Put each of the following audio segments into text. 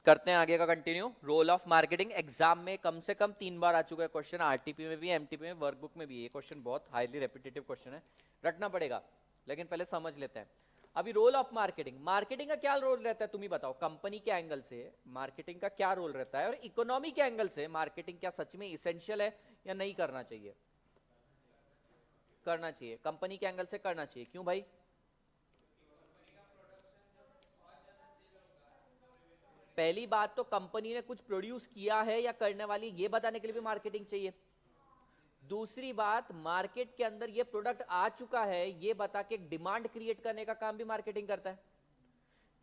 करते हैं आगे का continue. Role of marketing exam में कम से कम 3 बार आ चुका है क्वेश्चन, आरटीपी में भी, एमटीपी में, वर्कबुक में भी। ये क्वेश्चन बहुत हाईली रेपिटेटिव क्वेश्चन है, रटना पड़ेगा, लेकिन पहले समझ लेते हैं। अभी रोल ऑफ मार्केटिंग, मार्केटिंग का क्या रोल रहता है तुम ही बताओ। कंपनी के एंगल से मार्केटिंग का क्या रोल रहता है, और इकोनॉमी के एंगल से मार्केटिंग क्या सच में इसेंशियल है या नहीं करना चाहिए? करना चाहिए। कंपनी के एंगल से करना चाहिए, क्यों भाई? पहली बात तो कंपनी ने कुछ प्रोड्यूस किया है या करने वाली, ये बताने के लिए भी मार्केटिंग चाहिए। दूसरी बात, मार्केट के अंदर ये प्रोडक्ट आ चुका है ये बता के डिमांड क्रिएट करने का काम भी मार्केटिंग करता है।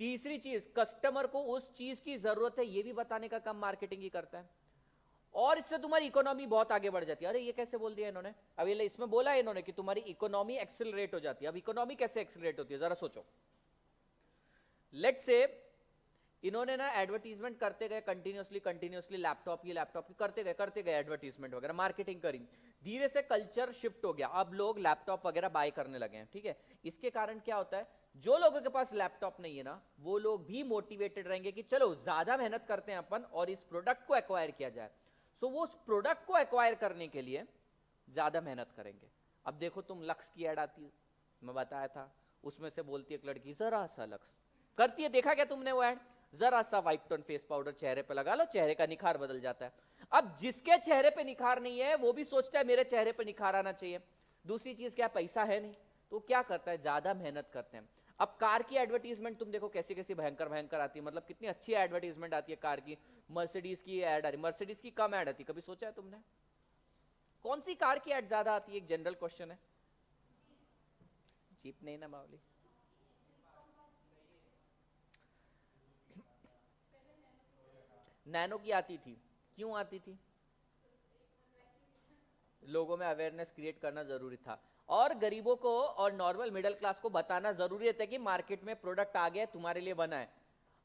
तीसरी चीज, कस्टमर को उस चीज की जरूरत है ये भी बताने का काम मार्केटिंग ही करता है। और इससे तुम्हारी इकोनॉमी बहुत आगे बढ़ जाती है। अरे ये कैसे बोल दिया इन्होंने, अब ये इसमें बोला है इन्होंने कि तुम्हारी इकोनॉमी एक्सेलरेट हो जाती है। अब इकोनॉमी कैसे एक्सेलरेट होती है जरा सोचो। लेट्स से इन्होंने ना एडवर्टीजमेंट करते गए कंटिन्यूसली लैपटॉप की करते गए एडवर्टीजमेंट वगैरह, मार्केटिंग करी। धीरे से कल्चर शिफ्ट हो गया, अब लोग लैपटॉप वगैरह बाय करने लगे हैं, ठीक है। इसके कारण क्या होता है, जो लोगों के पास लैपटॉप नहीं है ना, वो लोग भी मोटिवेटेड रहेंगे कि चलो ज्यादा मेहनत करते हैं अपन और इस प्रोडक्ट को एक्वायर किया जाए। सो वो उस प्रोडक्ट को एक्वायर करने के लिए ज्यादा मेहनत करेंगे। अब देखो तुम, लक्स की एड आती है, मैं बताया था, उसमें से बोलती है एक लड़की जरा सा लक्स करती है, देखा क्या तुमने वो एड? जरा सा व्हाइट टोन फेस पाउडर चेहरे पे लगा लो, चेहरे का निखार बदल जाता है। अब जिसके चेहरे पे निखार नहीं है वो भी सोचता है मेरे चेहरे पे निखार आना चाहिए। दूसरी चीज क्या, पैसा है नहीं, तो क्या करता है, ज्यादा मेहनत करते हैं। अब कार की एडवर्टीजमेंट तुम देखो कैसी कैसी भयंकर भयंकर आती है, मतलब कितनी अच्छी एडवर्टीजमेंट आती है कार की। मर्सिडीज की एड आ रही, मर्सिडीज की कम एड आती है, कभी सोचा है तुमने कौन सी कार की एड ज्यादा आती है? एक जनरल क्वेश्चन है। जीप नहीं ना मावली, नैनो की आती थी। क्यों आती थी? लोगों में अवेयरनेस क्रिएट करना जरूरी था, और गरीबों को और नॉर्मल मिडिल क्लास को बताना जरूरी रहता है कि मार्केट में प्रोडक्ट आ गया तुम्हारे लिए बना है।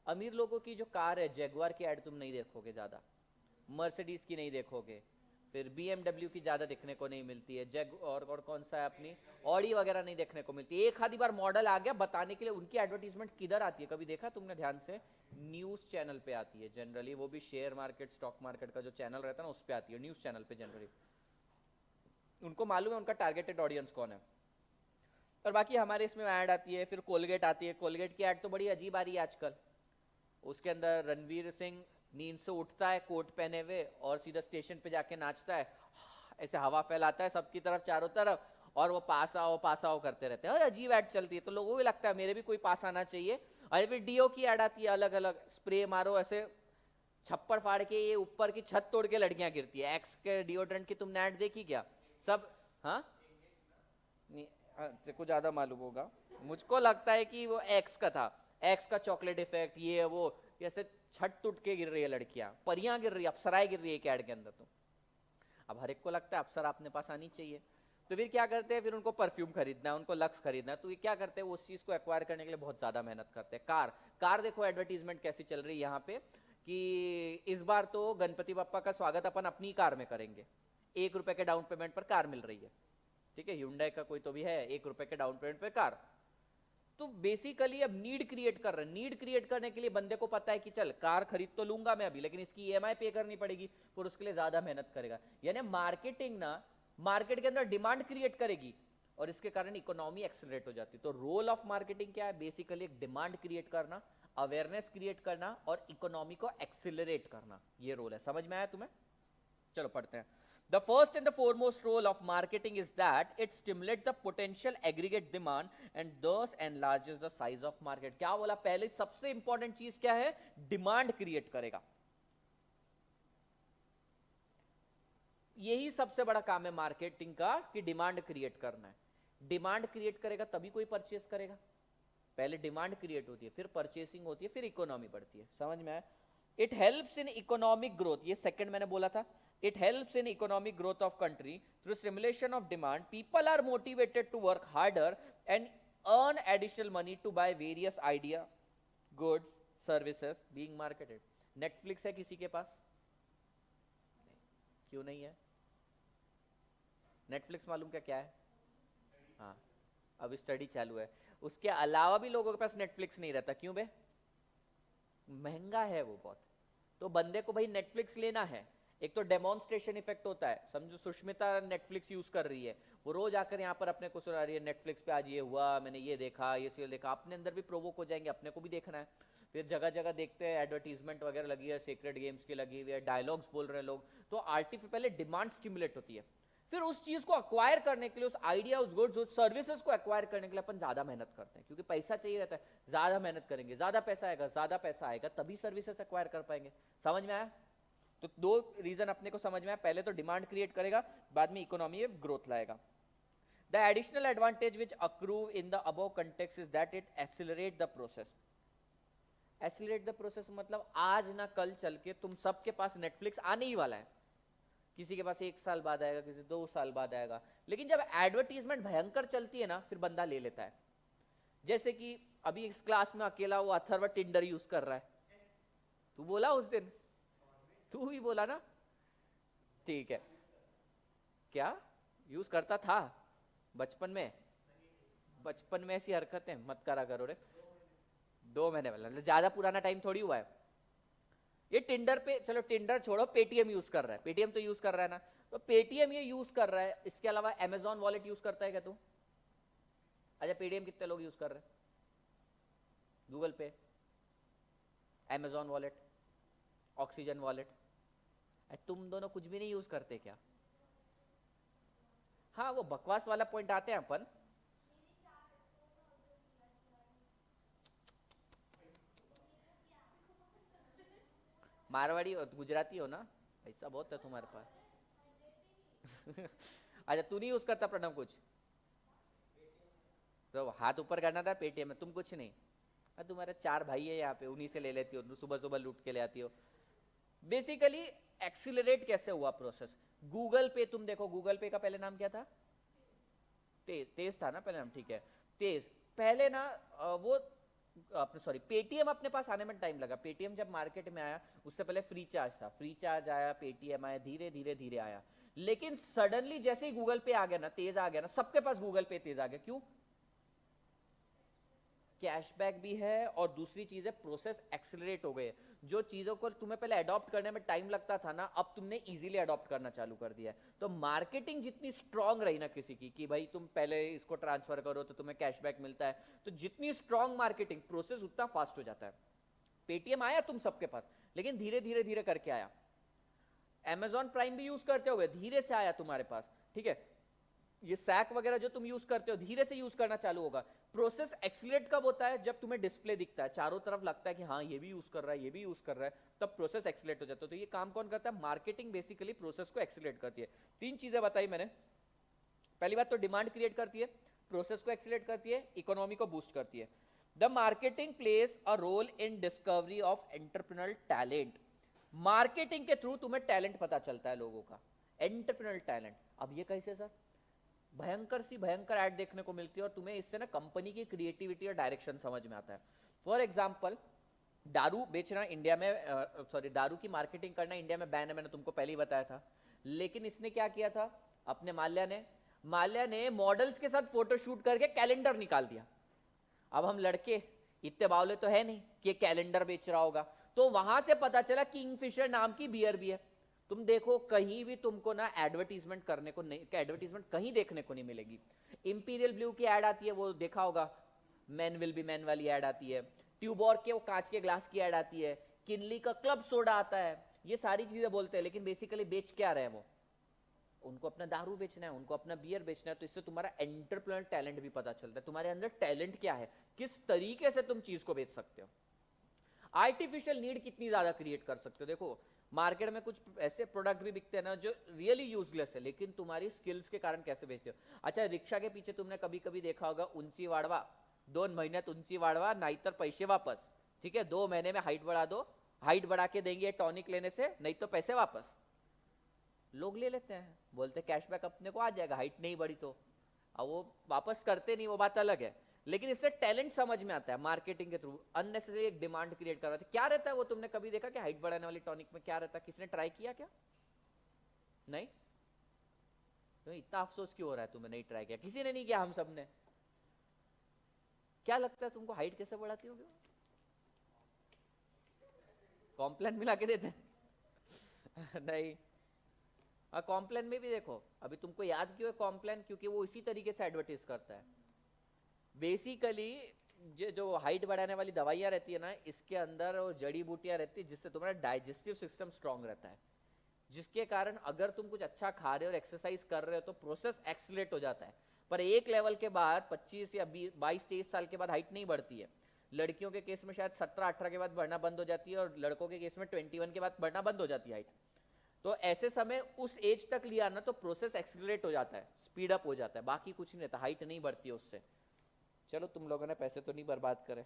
अमीर लोगों की जो कार है, जैगुआर की ऐड तुम नहीं देखोगे ज्यादा, मर्सिडीज की नहीं देखोगे, फिर BMW की ज्यादा देखने को नहीं मिलती है, जैग और कौन सा है अपनी ऑडी वगैरह नहीं देखने को मिलती है। एक आधी बार मॉडल आ गया बताने के लिए, उनकी एडवर्टीजमेंट किधर आती है कभी देखा तुमने ध्यान से? न्यूज चैनल पे आती है जनरली, वो भी शेयर मार्केट स्टॉक मार्केट का जो चैनल रहता है ना उस पे आती है, न्यूज चैनल पे जनरली। उनको मालूम है उनका टारगेटेड ऑडियंस कौन है। और बाकी हमारे इसमें ऐड आती है, फिर कोलगेट आती है, कोलगेट की ऐड तो बड़ी अजीब आ रही है आजकल। उसके अंदर रणवीर सिंह नींद से उठता है कोट पहने हुए और सीधा स्टेशन पे जाके नाचता है, ऐसे हवा फैलाता है सबकी तरफ चारों तरफ, और वो पास आओ करते रहते हैं, और अजीब ऐड चलती है, तो लोगों को भी लगता है मेरे भी कोई पास आना चाहिए। और फिर डीओ की ऐड आती है, अलग अलग स्प्रे मारो, ऐसे छप्पड़ फाड़ के ये ऊपर की छत तोड़ के लड़कियां गिरती है। एक्स के डिओड्रेंट की तुमने ऐड देखी क्या? सब, हाँ नहीं, तेरे को ज्यादा मालूम होगा, मुझको लगता है कि वो एक्स का था, एक्स का चॉकलेट इफेक्ट, ये वो, ऐसे छत टूट के गिर रही है लड़कियां, परियां गिर रही है, अप्सराएं गिर रही है कैड के अंदर। तो अब हर एक को लगता है अप्सरा अपने पास आनी चाहिए, तो फिर क्या करते हैं, फिर उनको परफ्यूम खरीदना है, उनको लक्स खरीदना है, तो ये क्या करते हैं, वो उस चीज को एक्वायर करने के लिए बहुत ज्यादा मेहनत करते हैं। कार, कार देखो एडवर्टीजमेंट कैसी चल रही है यहाँ पे, कि इस बार तो गणपति बप्पा का स्वागत अपन अपनी कार में करेंगे, 1 रुपए के डाउन पेमेंट पर कार मिल रही है, ठीक है। Hyundai का कोई तो भी है, 1 रुपए के डाउन पेमेंट पे कार। तो बेसिकली अब नीड क्रिएट कर रहे हैं, नीड क्रिएट करने के लिए बंदे को पता है कि चल कार खरीद तो लूंगा मैं अभी, लेकिन इसकी ईएमआई पे करनी पड़ेगी, फिर उसके लिए ज्यादा मेहनत करेगा। यानी मार्केटिंग ना, मार्केट के अंदर डिमांड क्रिएट करेगी और इसके कारण इकोनॉमी एक्सेलरेट हो जाती है। तो रोल ऑफ मार्केटिंग क्या है? बेसिकली एक डिमांड क्रिएट करना, अवेयरनेस क्रिएट करना और इकोनॉमी को एक्सेलरेट करना, ये रोल है। समझ में आया तुम्हें? चलो पढ़ते हैं। The first and the foremost role of marketing is that it stimulates the potential aggregate demand and thus enlarges the size of market. क्या बोला? पहले सबसे इंपॉर्टेंट चीज क्या है? डिमांड क्रिएट करेगा। यही सबसे बड़ा काम है मार्केटिंग का, कि डिमांड क्रिएट करना है। डिमांड क्रिएट करेगा तभी कोई परचेस करेगा। पहले डिमांड क्रिएट होती है, फिर परचेसिंग होती है, फिर इकोनॉमी बढ़ती है। समझ में आया? It helps in economic growth, ये सेकंड मैंने बोला था। It helps in economic growth of country through stimulation of demand. People are motivated to work harder and earn additional money to buy various idea, goods, services being marketed. Netflix है किसी के पास? क्यों नहीं है? Netflix मालूम क्या है? हाँ, अब स्टडी चालू है। उसके अलावा भी लोगों के पास नेटफ्लिक्स नहीं रहता, क्यों बे? महंगा है वो बहुत, तो बंदे को भाई नेटफ्लिक्स लेना है। एक तो डेमोन्स्ट्रेशन इफेक्ट होता है, समझो सुष्मिता नेटफ्लिक्स यूज कर रही है, वो रोज आकर यहाँ पर अपने को सुना रही है नेटफ्लिक्स पे आज ये हुआ, मैंने ये देखा, ये सीरियल देखा, अपने अंदर भी प्रोवोक हो जाएंगे, अपने को भी देखना है। फिर जगह जगह देखते हैं एडवर्टीजमेंट वगैरह लगी है, सीक्रेट गेम्स की लगी हुई है, डायलॉग्स बोल रहे हैं लोग, तो आर्टिफिशियल पहले डिमांड स्टिमुलेट होती है, फिर उस चीज को अक्वायर करने के लिए, उस आइडिया, उस गुड्स, उस सर्विसेज को अक्वायर करने के लिए अपन ज्यादा मेहनत करते हैं, क्योंकि पैसा चाहिए रहता है, ज्यादा मेहनत करेंगे, ज्यादा पैसा आएगा तभी सर्विसेज अक्वायर कर पाएंगे। समझ में आया? तो दो रीजन अपने को समझ में आया, पहले तो डिमांड क्रिएट करेगा, बाद में इकोनॉमी में ग्रोथ लाएगा। The additional advantage which accrue in the above context is that it accelerate the process. Accelerate the process मतलब आज ना कल चल के तुम सबके पास नेटफ्लिक्स आने ही वाला है, किसी के पास 1 साल बाद आएगा, किसी 2 साल बाद आएगा, लेकिन जब एडवर्टीजमेंट भयंकर चलती है ना, फिर बंदा ले लेता है। जैसे कि अभी इस क्लास में अकेला वो अथर्व टिंडर यूज कर रहा है, तू बोला उस दिन, तू ही बोला ना, ठीक है, क्या यूज करता था बचपन में? बचपन में ऐसी हरकतें मत करा करो रे। 2 महीने वाला, ज्यादा पुराना टाइम थोड़ी हुआ है ये। टिंडर पे, चलो टिंडर छोड़ो, पेटीएम यूज कर रहा है, पेटीएम तो यूज कर रहा है ना, तो पेटीएम ये यूज कर रहा है, इसके अलावा अमेजॉन वॉलेट यूज करता है क्या तू? अच्छा, पेटीएम कितने लोग यूज कर रहे हैं? गूगल पे, अमेजॉन वॉलेट, ऑक्सीजन वॉलेट, तुम दोनों कुछ भी नहीं यूज करते क्या? हाँ, वो बकवास वाला पॉइंट आते हैं अपन। मारवाड़ी हो, गुजराती हो ना, पैसा बहुत है तुम्हारे पास। अच्छा, तू नहीं यूज करता प्रणव कुछ? तो हाथ ऊपर करना था पेटीएम में, तुम कुछ नहीं? तुम्हारे 4 भाई है यहाँ पे, उन्हीं से ले लेती हो, सुबह सुबह लूट के ले आती हो। बेसिकली एक्सीलरेट कैसे हुआ प्रोसेस? गूगल पे, तुम देखो गूगल पे का पहले नाम क्या था? तेज था ना पहले नाम, ठीक है, तेज। पहले ना वो अपने, सॉरी, पेटीएम अपने पास आने में टाइम लगा। पेटीएम जब मार्केट में आया, उससे पहले फ्री चार्ज था, फ्री चार्ज आया, पेटीएम आया, धीरे धीरे धीरे आया, लेकिन सडनली जैसे ही गूगल पे आ गया ना, तेज आ गया ना, सबके पास गूगल पे तेज आ गया। क्यों? कैशबैक भी है, और दूसरी चीज है प्रोसेस एक्सेलरेट हो गए। जो चीजों को तुम्हें पहले अडॉप्ट करने में टाइम लगता था ना, अब तुमने इजीली अडॉप्ट करना चालू कर दिया है। तो मार्केटिंग जितनी स्ट्रांग रही ना किसी की, कि भाई तुम पहले इसको ट्रांसफर करो तो तुम्हें कैशबैक मिलता है, तो जितनी स्ट्रांग मार्केटिंग, प्रोसेस उतना फास्ट हो जाता है। पेटीएम आया तुम सबके पास, लेकिन धीरे धीरे धीरे करके आया। अमेजॉन प्राइम भी यूज करते हो, धीरे से आया तुम्हारे पास, ठीक है। ये सैक वगैरह जो तुम यूज करते हो, धीरे से यूज करना चालू होगा। प्रोसेस एक्सीलरेट कब होता है? जब तुम्हें डिस्प्ले दिखता है, चारों तरफ लगता है कि हाँ ये भी यूज कर रहा है, ये भी यूज कर रहा है, तब प्रोसेस एक्सीलरेट हो जाता है। तो ये काम कौन करता है? मार्केटिंग बेसिकली प्रोसेस को एक्सीलरेट करती है। 3 चीजें बताई मैंने। पहली बात तो डिमांड क्रिएट करती है, प्रोसेस को एक्सीलरेट करती है, इकोनॉमी को बूस्ट करती है। The marketing place a role in discovery of entrepreneurial talent. Marketing के थ्रू तुम्हें टैलेंट पता चलता है लोगों का, एंटरप्रेन्योरल टैलेंट। अब ये कैसे सर? भयंकर ऐड देखने को मिलती है, और तुम्हें इससे ना कंपनी की क्रिएटिविटी और डायरेक्शन समझ में आता है। फॉर एग्जांपल, दारू बेचना इंडिया में, सॉरी, दारू की मार्केटिंग करना इंडिया में बैन है, मैंने तुमको पहले ही बताया था। लेकिन इसने क्या किया था अपने माल्या ने मॉडल्स के साथ फोटो शूट करके कैलेंडर निकाल दिया। अब हम लड़के इतने बावले तो है नहीं कि कैलेंडर बेच रहा होगा, तो वहां से पता चला किंगफिशर नाम की बियर भी है। तुम देखो कहीं भी तुमको ना एडवर्टीजमेंट करने को नहीं, एडवर्टीजमेंट कहीं देखने को नहीं मिलेगी। इंपीरियल ब्लू की एड आती है, वो देखा होगा, मैन विल बी मैन वाली एड आती है, ट्यूबॉर के वो कांच के ग्लास की एड आती है, किनली का क्लब सोडा आता है, ये सारी चीजें बोलते हैं, लेकिन बेसिकली बेच क्या रहे हैं वो? उनको अपना दारू बेचना है, उनको अपना बियर बेचना है। तो इससे तुम्हारा एंटरप्रेन्योर टैलेंट भी पता चलता है, तुम्हारे अंदर टैलेंट क्या है, किस तरीके से तुम चीज को बेच सकते हो। आर्टिफिशियल नीड कितनी ज्यादा क्रिएट कर सकते हो। देखो मार्केट में कुछ ऐसे प्रोडक्ट भी बिकते हैं ना जो रियली यूजलेस है, लेकिन तुम्हारी स्किल्स के कारण कैसे बेचते हो। अच्छा, रिक्शा के पीछे तुमने कभी कभी देखा होगा, उंची वाढवा, 2 महिन्यात उंची वाढवा नाहीतर पैसे वापस। ठीक है, 2 महीने में हाइट बढ़ा दो, हाइट बढ़ा के देंगे टॉनिक लेने से, नहीं तो पैसे वापस। लोग ले लेते हैं, बोलते कैशबैक अपने को आ जाएगा, हाइट नहीं बढ़ी तो। अब वो वापस करते नहीं, वो बात अलग है, लेकिन इससे टैलेंट समझ में आता है मार्केटिंग के थ्रू। अननेसेसरी एक डिमांड क्रिएट कर रहा था। क्या रहता है वो, तुमने कभी देखा कि हाइट बढ़ाने वाली टॉनिक में क्या रहता है? किसने ट्राई किया क्या? नहीं? तो इतना अफसोस क्यों हो रहा है तुम्हें नहीं ट्राई किया? किसी ने नहीं किया, हम सब ने। क्या लगता है तुमको हाइट कैसे बढ़ाती होगी? कॉम्प्लान मिला के देते हैं नहीं। हाँ कॉम्प्लान में भी देखो, अभी तुमको याद क्यों है कॉम्प्लान, क्योंकि वो इसी तरीके से एडवर्टाइज करता है। बेसिकली जो हाइट बढ़ाने वाली दवाइयाँ रहती है ना, इसके अंदर वो जड़ी बूटियाँ रहती है जिससे तुम्हारा डाइजेस्टिव सिस्टम स्ट्रांग रहता है, जिसके कारण अगर तुम कुछ अच्छा खा रहे हो और एक्सरसाइज कर रहे हो तो प्रोसेस एक्सीलरेट हो जाता है। पर एक लेवल के बाद 25 या 22-23 साल के बाद हाइट नहीं बढ़ती है। लड़कियों के केस में शायद 17-18 के बाद बढ़ना बंद हो जाती है, और लड़कों के केस में 21 के बाद बढ़ना बंद हो जाती है हाइट। तो ऐसे समय उस एज तक लिया ना तो प्रोसेस एक्सीलरेट हो जाता है, स्पीड अप हो जाता है, बाकी कुछ नहीं रहता, हाइट नहीं बढ़ती है उससे। चलो तुम लोगों ने पैसे तो नहीं बर्बाद करे,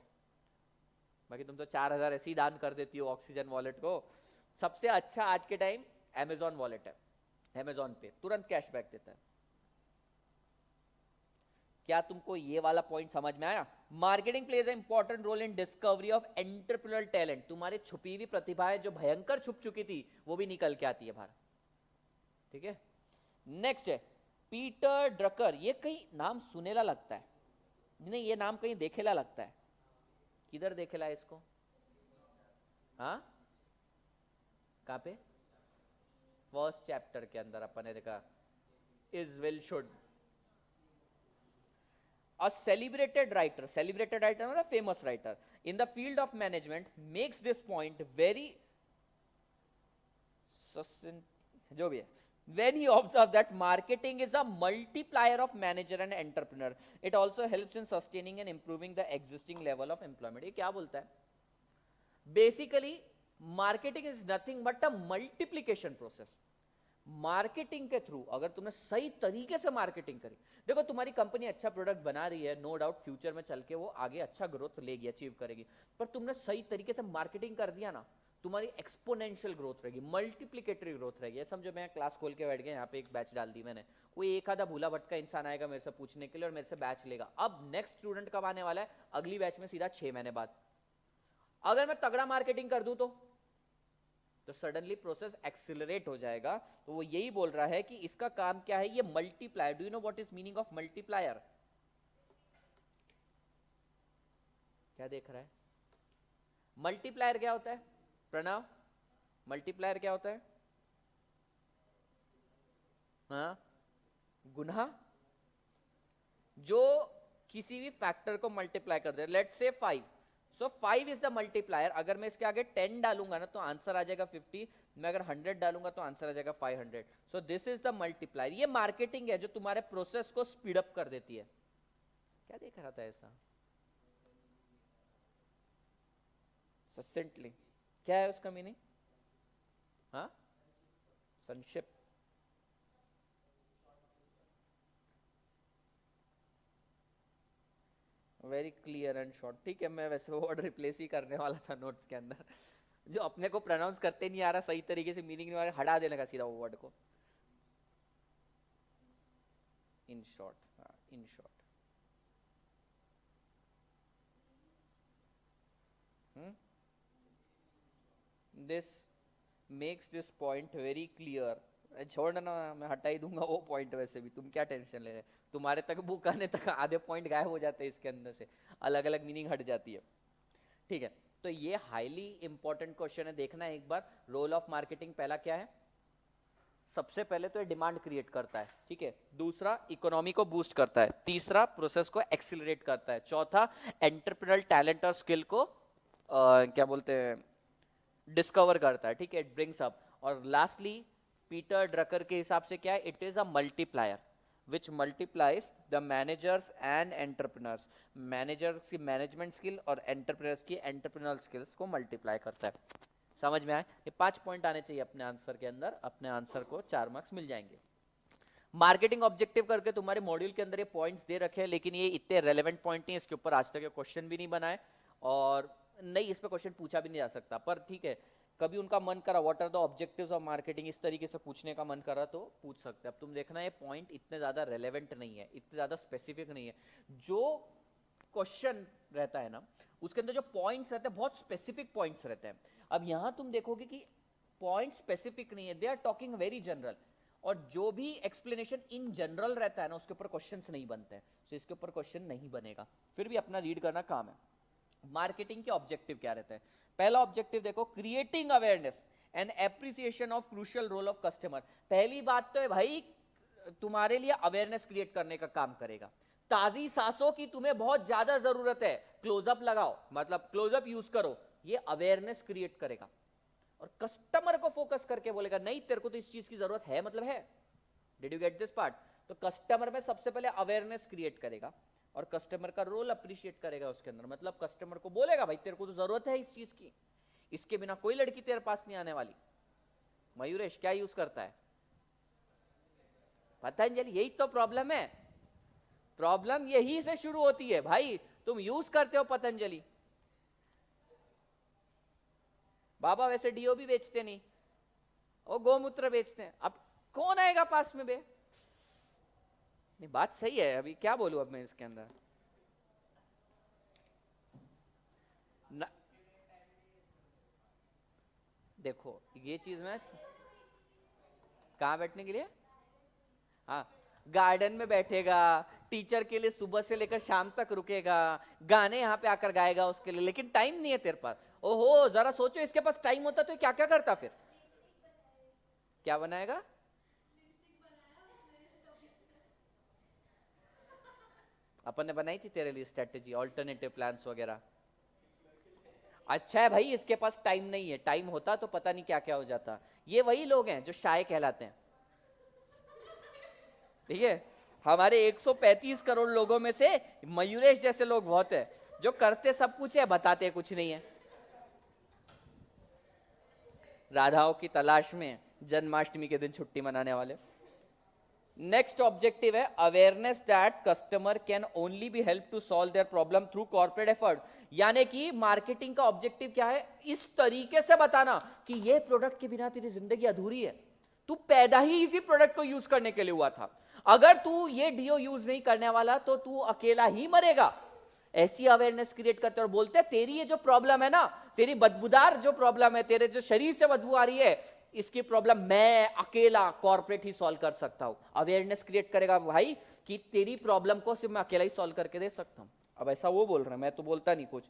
बाकी तुम तो 4,000 ऐसे ही दान कर देती हो ऑक्सीजन वॉलेट को। सबसे अच्छा आज के टाइम अमेजॉन वॉलेट है, अमेजॉन पे तुरंत कैशबैक देता है। क्या तुमको ये वाला पॉइंट समझ में आया? Marketing plays an important role in discovery of entrepreneurial talent. तुम्हारी छुपी हुई प्रतिभाएं जो भयंकर छुप चुकी थी वो भी निकल के आती है बाहर। ठीक है, नेक्स्ट है पीटर ड्रकर। ये कहीं नाम सुनेला लगता है, नहीं ये नाम कहीं देखेला लगता है, किधर देखेला है इसको? हाँ कहां पे? फर्स्ट चैप्टर के अंदर अपन ने देखा, is will should. A celebrated writer मतलब famous writer in the field of management makes this point very succinct, जो भी है, when he observes that marketing is a multiplier of manager and entrepreneur, it also helps in sustaining and improving the existing level of employment। ये क्या बोलता है? Basically marketing is nothing but a multiplication process। Marketing के through अगर तुमने सही तरीके से मार्केटिंग करी, देखो तुम्हारी कंपनी अच्छा प्रोडक्ट बना रही है, नो डाउट फ्यूचर में चल के वो आगे अच्छा ग्रोथ लेगी, अचीव करेगी, पर तुमने सही तरीके से मार्केटिंग कर दिया ना, तुम्हारी एक्सपोनेंशियल ग्रोथ रहेगी, मल्टीप्लिकेटरी ग्रोथ रहेगी। समझो मैं क्लास खोल के बैठ गया, यहाँ पे एक बैच डाल दी मैंने, कोई एक आधा भूला भटका इंसान आएगा मेरे से पूछने के लिए और मेरे से बैच लेगा। अब नेक्स्ट स्टूडेंट कब आने वाला है? अगली बैच में सीधा 6 महीने बाद। अगर मैं तगड़ा मार्केटिंग कर दूं तो सडनली प्रोसेस एक्सिलरेट हो जाएगा। तो वो यही बोल रहा है कि इसका काम क्या है, ये multiplier. Do you know what is meaning of multiplier? क्या देख रहा है? मल्टीप्लायर क्या होता है प्रणव? मल्टीप्लायर क्या होता है? हाँ, गुना जो किसी भी फैक्टर को मल्टीप्लाई कर दे। Let's say 5, so 5 is the multiplier. अगर मैं इसके आगे 10 डालूंगा ना तो आंसर आ जाएगा 50, मैं अगर 100 डालूंगा तो आंसर आ जाएगा 500। So this is the multiplier. ये मार्केटिंग है जो तुम्हारे प्रोसेस को स्पीड अप कर देती है। क्या देख रहा था ऐसा? ससेंटली क्या है उसका मीनिंग? हाँ, संक्षिप्त। Very clear and short. ठीक है, मैं वैसे वो वर्ड रिप्लेस ही करने वाला था नोट्स के अंदर, जो अपने को प्रोनाउंस करते नहीं आ रहा सही तरीके से, मीनिंग नहीं आ रहा, हटा देने का सीधा वो वर्ड को। इन शॉर्ट, हाँ in short. This makes this point very clear. छोड़ना ना, मैं हटा ही दूंगा वो पॉइंट, वैसे भी तुम क्या टेंशन ले रहे? तुम्हारे तक बुक आने तक आधे पॉइंट गायब हो जाते हैं इसके अंदर से, अलग अलग मीनिंग हट जाती है। ठीक है, तो ये हाईली इंपॉर्टेंट क्वेश्चन है, देखना एक बार। रोल ऑफ मार्केटिंग पहला क्या है? सबसे पहले तो ये डिमांड क्रिएट करता है, ठीक है। दूसरा, इकोनॉमी को बूस्ट करता है। तीसरा, प्रोसेस को एक्सिलरेट करता है। चौथा, एंटरप्रेन्योरल टैलेंट और स्किल को क्या बोलते हैं, डिस्कवर करता है, ठीक है, इट ब्रिंग्स अप। और लास्टली पीटर ड्रकर के हिसाब से क्या है? It is a multiplier which multiplies the managers and entrepreneurs। Managers की मैनेजमेंट स्किल और एंटरप्रेन्योर्स की एंटरप्रेन्योरल स्किल्स को मल्टीप्लाई करता है। समझ में आए? ये 5 पॉइंट आने चाहिए अपने आंसर के अंदर, अपने आंसर को 4 मार्क्स मिल जाएंगे। मार्केटिंग ऑब्जेक्टिव करके तुम्हारे मॉड्यूल के अंदर ये पॉइंट्स दे रखे हैं, लेकिन ये इतने रेलेवेंट पॉइंट नहीं है, इसके ऊपर आज तक क्वेश्चन भी नहीं बनाए और नहीं इस पे क्वेश्चन पूछा भी नहीं जा सकता। पर ठीक है, कभी उनका मन करा what are the objectives of marketing, इस तरीके से पूछने का मन करा तो पूछ सकते हैं। अब तुम देखना ये पॉइंट इतने ज्यादा रेलेवेंट नहीं है, इतने ज्यादा स्पेसिफिक नहीं है। जो क्वेश्चन रहता है ना उसके अंदर जो पॉइंट्स रहते हैं बहुत स्पेसिफिक पॉइंट्स रहते हैं। अब यहां तुम देखोगे कि पॉइंट स्पेसिफिक नहीं है, they are talking very general, और जो भी एक्सप्लेनेशन इन जनरल रहता है ना उसके ऊपर क्वेश्चंस नहीं बनते हैं, तो इसके ऊपर क्वेश्चन नहीं बनेगा। फिर भी अपना रीड करना काम है। मार्केटिंग के ऑब्जेक्टिव क्या रहते हैं? पहला ऑब्जेक्टिव देखो, creating awareness and appreciation of crucial role of customer. पहली बात तो है भाई, तुम्हारे लिए अवेयरनेस क्रिएट करने का काम करेगा। ताजी सांसों की तुम्हें बहुत ज्यादा जरूरत है, क्लोजअप लगाओ, मतलब क्लोजअप यूज करो, ये अवेयरनेस क्रिएट करेगा। और कस्टमर को फोकस करके बोलेगा नहीं तेरे को तो इस चीज की जरूरत है, मतलब है। Did you get this part? तो कस्टमर में सबसे पहले अवेयरनेस क्रिएट करेगा और कस्टमर का रोल अप्रिशिएट करेगा उसके अंदर, मतलब कस्टमर को बोलेगा भाई तेरे को तो जरूरत है इस चीज की, इसके बिना कोई लड़की तेरे पास नहीं आने वाली। मयूरेश क्या यूज करता है? पतंजलि। यही तो प्रॉब्लम है, प्रॉब्लम यही से शुरू होती है भाई। तुम यूज करते हो पतंजलि, बाबा वैसे डीओ भी बेचते नहीं, वो गोमूत्र बेचते हैं, अब कौन आएगा पास में बे? नहीं बात सही है, अभी क्या बोलूं अब मैं इसके अंदर न... देखो ये चीज में कहां बैठने के लिए, हाँ गार्डन में बैठेगा, टीचर के लिए सुबह से लेकर शाम तक रुकेगा, गाने यहाँ पे आकर गाएगा उसके लिए, लेकिन टाइम नहीं है तेरे पास। ओहो जरा सोचो, इसके पास टाइम होता तो क्या क्या करता फिर? क्या बनाएगा? अपन ने बनाई थी तेरे लिए स्ट्रेटेजी, ऑल्टरनेटिव प्लान्स वगैरह। अच्छा है भाई इसके पास टाइम नहीं है, टाइम होता तो पता नहीं क्या क्या हो जाता। ये वही लोग हैं जो शाय कहलाते हैं, ठीक है। हमारे 135 करोड़ लोगों में से मयूरेश जैसे लोग बहुत है जो करते सब कुछ है, बताते कुछ नहीं है। राधाओं की तलाश में जन्माष्टमी के दिन छुट्टी मनाने वाले। नेक्स्ट ऑब्जेक्टिव है awareness that customer can only be help to solve their problem through corporate effort. यानी कि मार्केटिंग का ऑब्जेक्टिव क्या है? इस तरीके से बताना कि ये प्रोडक्ट के बिना तेरी जिंदगी अधूरी है, तू पैदा ही इसी प्रोडक्ट को यूज करने के लिए हुआ था, अगर तू ये डीओ यूज नहीं करने वाला तो तू अकेला ही मरेगा। ऐसी अवेयरनेस क्रिएट करते और बोलते तेरी ये जो प्रॉब्लम है ना, तेरी बदबूदार जो प्रॉब्लम है, तेरे जो शरीर से बदबू आ रही है, इसकी प्रॉब्लम मैं अकेला कॉर्पोरेट ही सॉल्व कर सकता हूं। अवेयरनेस क्रिएट करेगा भाई कि तेरी प्रॉब्लम को सिर्फ मैं अकेला ही सॉल्व करके दे सकता हूं। अब ऐसा वो बोल रहा है, मैं तो बोलता नहीं कुछ।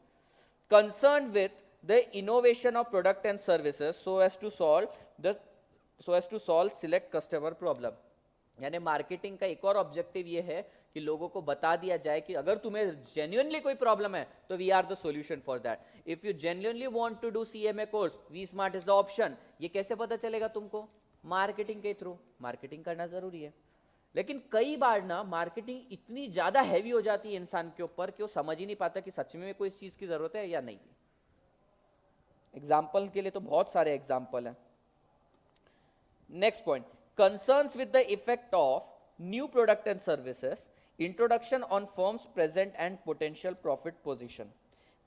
Concern with the innovation of product and services so as to solve select customer problem. यानी मार्केटिंग का एक और ऑब्जेक्टिव ये है कि लोगों को बता दिया जाए कि अगर तुम्हें जेन्युइनली कोई प्रॉब्लम है तो we are the solution for that. If you genuinely want to do CMA course, V smart is the option. ये कैसे पता चलेगा तुमको? मार्केटिंग के थ्रू। मार्केटिंग करना जरूरी है, लेकिन कई बार ना मार्केटिंग इतनी ज्यादा हैवी हो जाती है इंसान के ऊपर कि वो समझ ही नहीं पाता कि सच में कोई इस चीज की जरूरत है या नहीं। एग्जाम्पल के लिए तो बहुत सारे एग्जाम्पल हैं। Next point, concerns with the effect of new product and services, introduction on firm's present and potential profit position।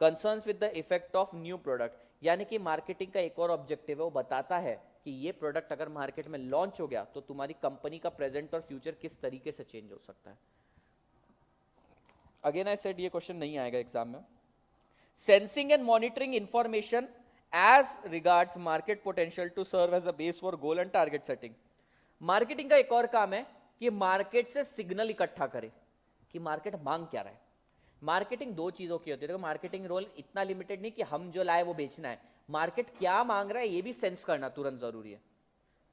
concerns with the effect of new product, यानी कि मार्केटिंग का एक और ऑब्जेक्टिव है, वो बताता है कि ये प्रोडक्ट अगर मार्केट में लॉन्च हो गया तो तुम्हारी कंपनी का प्रेजेंट और फ्यूचर किस तरीके से चेंज हो सकता है। अगेन आई सेड ये क्वेश्चन नहीं आएगा एग्जाम में। Sensing and monitoring information as regards market potential to serve as a base for goal and target setting. Marketing का एक और काम है कि मार्केट से सिग्नल इकट्ठा करे कि मार्केट मांग क्या रहा है। मार्केटिंग दो चीजों की होती है। देखो मार्केटिंग रोल इतना लिमिटेड नहीं कि हम जो लाए वो बेचना है, मार्केट क्या मांग रहा है ये भी सेंस करना तुरंत जरूरी है।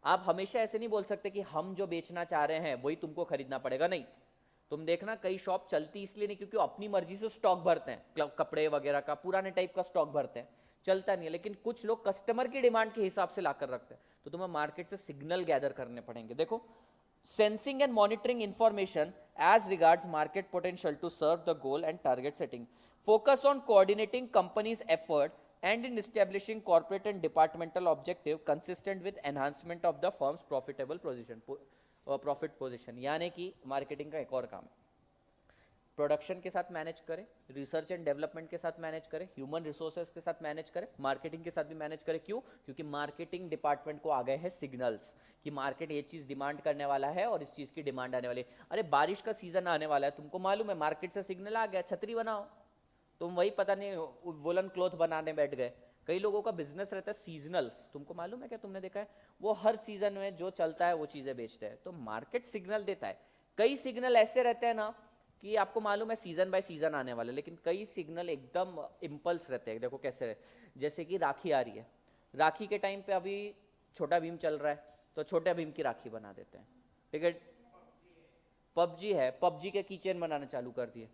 आप हमेशा ऐसे नहीं बोल सकते कि हम जो बेचना चाह रहे हैं वही तुमको खरीदना पड़ेगा, नहीं। तुम देखना कई शॉप चलती इसलिए नहीं क्योंकि अपनी मर्जी से स्टॉक भरते हैं, कपड़े वगैरह का पुराने टाइप का स्टॉक भरते हैं, चलता नहीं है। लेकिन कुछ लोग कस्टमर की डिमांड के हिसाब से लाकर रखते हैं, तो तुम्हें मार्केट से सिग्नल गैदर करने पड़ेंगे। देखो, sensing and monitoring information as regards market potential to serve the goal and target setting, focus on coordinating company's effort and in establishing corporate and departmental objective consistent with enhancement of the firm's profit position। यानी कि marketing का एक और काम production के साथ manage करे, research and development के साथ मैनेज करे, ह्यूमन रिसोर्सेज के साथ मैनेज करे, मार्केटिंग के साथ भी मैनेज करे। क्यों? क्योंकि मार्केटिंग डिपार्टमेंट को आ गए हैं सिग्नल्स कि मार्केट ये चीज डिमांड करने वाला है और इस चीज की डिमांड आने वाली है। अरे बारिश का सीजन आने वाला है, तुमको मालूम है, मार्केट से सिग्नल आ गया छतरी बनाओ, तुम वही पता नहीं वुलन क्लॉथ बनाने बैठ गए। कई लोगों का बिजनेस रहता है सीजनल्स, तुमको मालूम है क्या? तुमने देखा है वो हर सीजन में जो चलता है वो चीजें बेचते हैं। तो मार्केट सिग्नल देता है। कई सिग्नल ऐसे रहते हैं ना कि आपको मालूम है सीजन बाय सीजन आने वाला है, लेकिन कई सिग्नल एकदम इम्पल्स रहते हैं। देखो कैसे, जैसे कि राखी आ रही है, राखी के टाइम पे अभी छोटा भीम चल रहा है, तो छोटा भीम की राखी बना देते हैं, ठीक है। पबजी है, पबजी के कीचेन बनाना चालू कर दिए।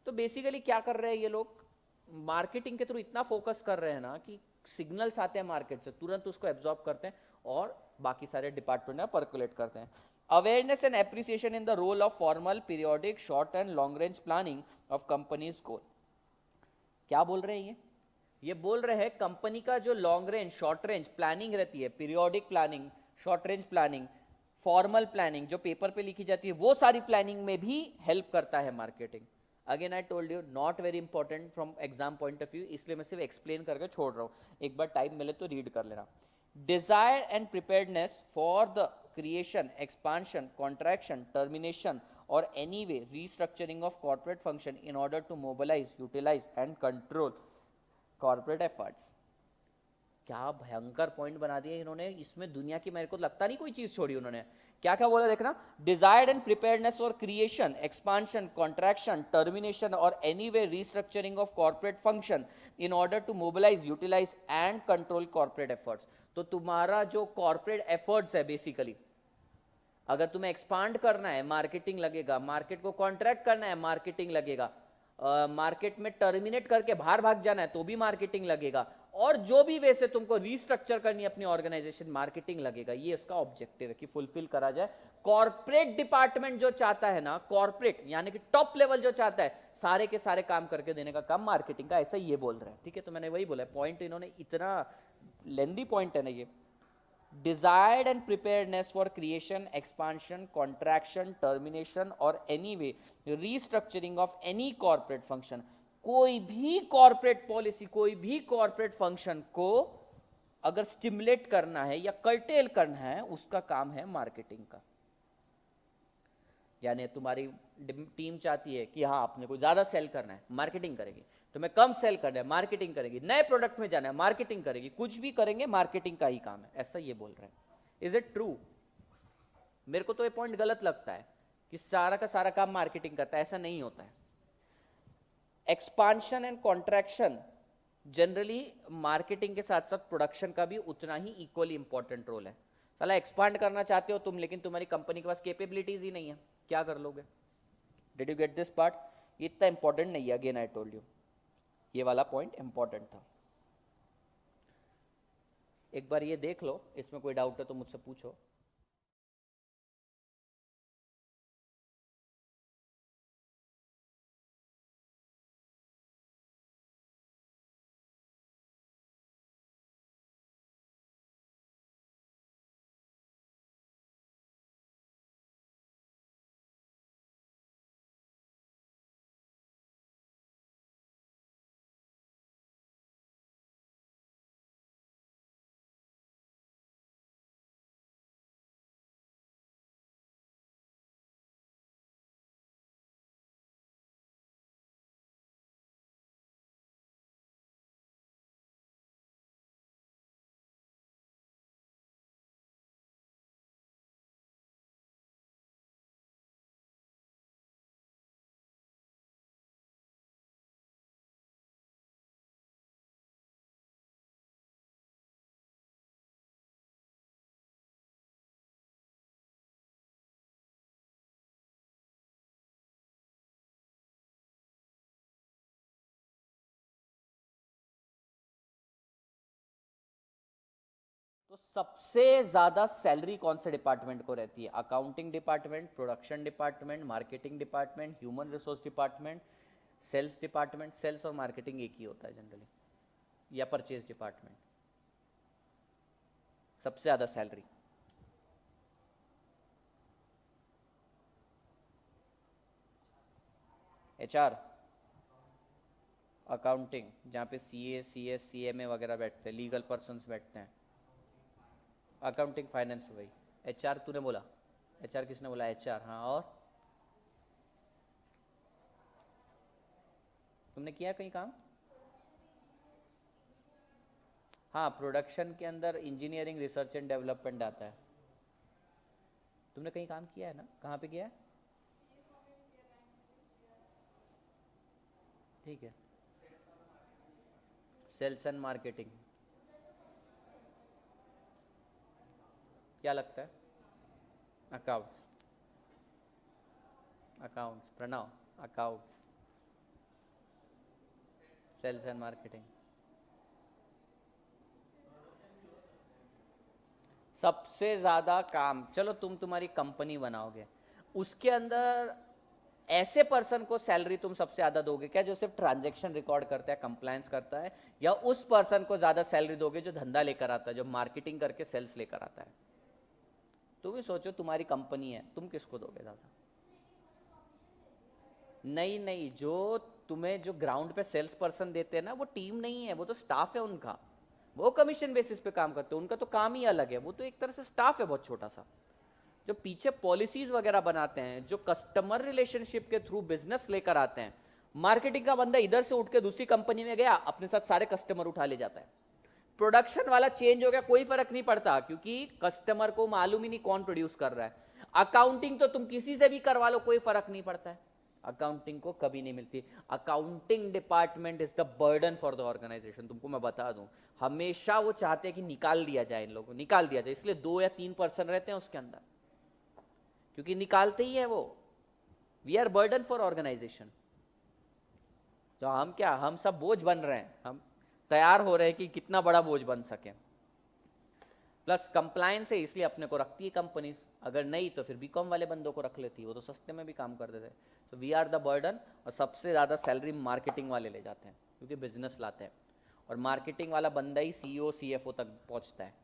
तो बेसिकली क्या कर रहे हैं ये लोग, मार्केटिंग के थ्रू इतना फोकस कर रहे हैं ना कि सिग्नल्स आते हैं मार्केट से, तुरंत उसको एब्जॉर्ब करते हैं और बाकी सारे डिपार्टमेंट में परकुलेट करते हैं। Awareness and appreciation in the role of formal, periodic, short and long range planning of companies goal. क्या बोल रहे हैं ये बोल रहे हैं कंपनी का जो long range, short range planning रहती है, periodic planning, short range planning, formal planning जो पेपर पे लिखी जाती है, वो सारी प्लानिंग में भी हेल्प करता है marketing. Again I told you, not very important from exam point of view, इसलिए मैं सिर्फ एक्सप्लेन करके छोड़ रहा हूँ, एक बार टाइम मिले तो रीड कर लेना। Desire and preparedness for the creation, expansion, contraction, termination और any way restructuring of corporate function in order to mobilise, utilise and control corporate efforts. क्या भयंकर पॉइंट बना दिए इन्होंने इसमें, दुनिया की मेरे को लगता नहीं कोई चीज छोड़ी उन्होंने। क्या क्या बोला देखना, desired and preparedness for creation, expansion, contraction, termination और any way restructuring of corporate function in order to mobilise, utilise and control corporate efforts. तो तुम्हारा जो कॉर्पोरेट एफर्ट्स है बेसिकली, अगर तुम्हें एक्सपांड करना है मार्केटिंग लगेगा, मार्केट को कॉन्ट्रैक्ट करना है मार्केटिंग लगेगा, मार्केट में टर्मिनेट करके बाहर भाग जाना है तो भी मार्केटिंग लगेगा, और जो भी वे से तुमको रीस्ट्रक्चर करनी है अपनी ऑर्गेनाइजेशन, मार्केटिंग लगेगा। ये इसका ऑब्जेक्टिव है कि फुलफिल करा जाए। कॉर्पोरेट डिपार्टमेंट जो चाहता है ना, कॉर्पोरेट यानी कि टॉप लेवल जो चाहता है, सारे के सारे काम करके देने का काम मार्केटिंग का, ऐसा ये बोल रहे हैं, ठीक है। तो मैंने वही बोला, पॉइंट इन्होंने इतना लेंदी पॉइंट है ना ये। desired and preparedness for creation, expansion, contraction, termination or any way restructuring of any corporate function। कोई भी कॉर्पोरेट पॉलिसी, कोई भी कॉर्पोरेट फंक्शन को अगर स्टिमुलेट करना है या कर्टेल करना है, उसका काम है मार्केटिंग का। यानी तुम्हारी टीम चाहती है कि हाँ अपने को ज्यादा सेल करना है, मार्केटिंग करेगी। तुम्हें कम सेल करना है, मार्केटिंग करेगी। नए प्रोडक्ट में जाना है, मार्केटिंग करेगी। कुछ भी करेंगे मार्केटिंग का ही काम है, ऐसा ये बोल रहे हैं। Is it true? मेरे को तो ये पॉइंट गलत लगता है कि सारा का सारा काम मार्केटिंग करता है, ऐसा नहीं होता है। Expansion and contraction generally marketing के साथ साथ प्रोडक्शन का भी उतना ही इक्वली इंपॉर्टेंट रोल है। साला एक्सपांड करना चाहते हो तुम, लेकिन तुम्हारी कंपनी के पास कैपेबिलिटीज ही नहीं है, क्या कर लोगे? Did you get this part? ये इतना इंपॉर्टेंट नहीं है, अगेन आई टोल्ड यू, ये वाला पॉइंट इंपॉर्टेंट था। एक बार ये देख लो, इसमें कोई डाउट है तो मुझसे पूछो। तो सबसे ज्यादा सैलरी कौन से डिपार्टमेंट को रहती है? Accounting department, production department, marketing department, human resource department, sales department. Sales और मार्केटिंग एक ही होता है जनरली, या परचेज डिपार्टमेंट। सबसे ज्यादा सैलरी एचआर, अकाउंटिंग जहाँ पे सीए, सीएस, सीएमए वगैरह बैठते हैं, लीगल पर्सन्स बैठते हैं। अकाउंटिंग, फाइनेंस, वही। एचआर तूने बोला? एचआर किसने बोला? एचआर, हाँ। और तुमने किया कहीं काम? हाँ, प्रोडक्शन के अंदर इंजीनियरिंग, रिसर्च एंड डेवलपमेंट आता है। तुमने कहीं काम किया है ना? कहाँ पे किया है? ठीक है, सेल्स एंड मार्केटिंग, क्या लगता है? Accounts, accounts, Pranav, accounts, sales and marketing. सबसे ज्यादा काम, चलो तुम्हारी कंपनी बनाओगे, उसके अंदर ऐसे पर्सन को सैलरी तुम सबसे ज्यादा दोगे क्या जो सिर्फ ट्रांजैक्शन रिकॉर्ड करता है, कंप्लायंस करता है, या उस पर्सन को ज्यादा सैलरी दोगे जो धंधा लेकर आता है, जो मार्केटिंग करके सेल्स लेकर आता है? तुम ही सोचो, तुम्हारी कंपनी है, तुम किसको दोगे ज्यादा? नहीं, जो तुम्हें जो ग्राउंड पे सेल्स पर्सन देते हैं ना, वो टीम नहीं है, वो तो स्टाफ है उनका, वो कमीशन बेसिस पे काम करते हैं, उनका तो काम ही अलग है, वो तो एक तरह से स्टाफ है बहुत छोटा सा। जो पीछे पॉलिसीज वगैरह बनाते हैं, जो कस्टमर रिलेशनशिप के थ्रू बिजनेस लेकर आते हैं, मार्केटिंग का बंदा इधर से उठ के दूसरी कंपनी में गया, अपने साथ सारे कस्टमर उठा ले जाता है। प्रोडक्शन वाला चेंज हो गया, कोई फर्क नहीं पड़ता, क्योंकि कस्टमर को मालूम ही नहीं कौन प्रोड्यूस कर रहा है। अकाउंटिंग तो तुम किसी से भी करवा लो, कोई फर्क नहीं पड़ता है, अकाउंटिंग को कभी नहीं मिलती। Accounting department is the burden for the organization. तुमको मैं बता दूं, हमेशा वो चाहते हैं कि निकाल दिया जाए, इन लोगों को निकाल दिया जाए, इसलिए 2 या 3 पर्सन रहते हैं उसके अंदर, क्योंकि निकालते ही है वो। We are burden for organization. तो हम क्या, हम सब बोझ बन रहे हैं, हम तैयार हो रहे हैं कि कितना बड़ा बोझ बन सके। प्लस कंप्लायंस है, इसलिए अपने को रखती है कंपनीज, अगर नहीं तो फिर बीकॉम वाले बंदों को रख लेती है, वो तो सस्ते में भी काम कर देते हैं। तो वी आर द बर्डन, और सबसे ज़्यादा सैलरी मार्केटिंग वाले ले जाते हैं, क्योंकि बिजनेस लाते हैं, और मार्केटिंग वाला बंदा ही सीईओ सीएफओ तक पहुंचता है।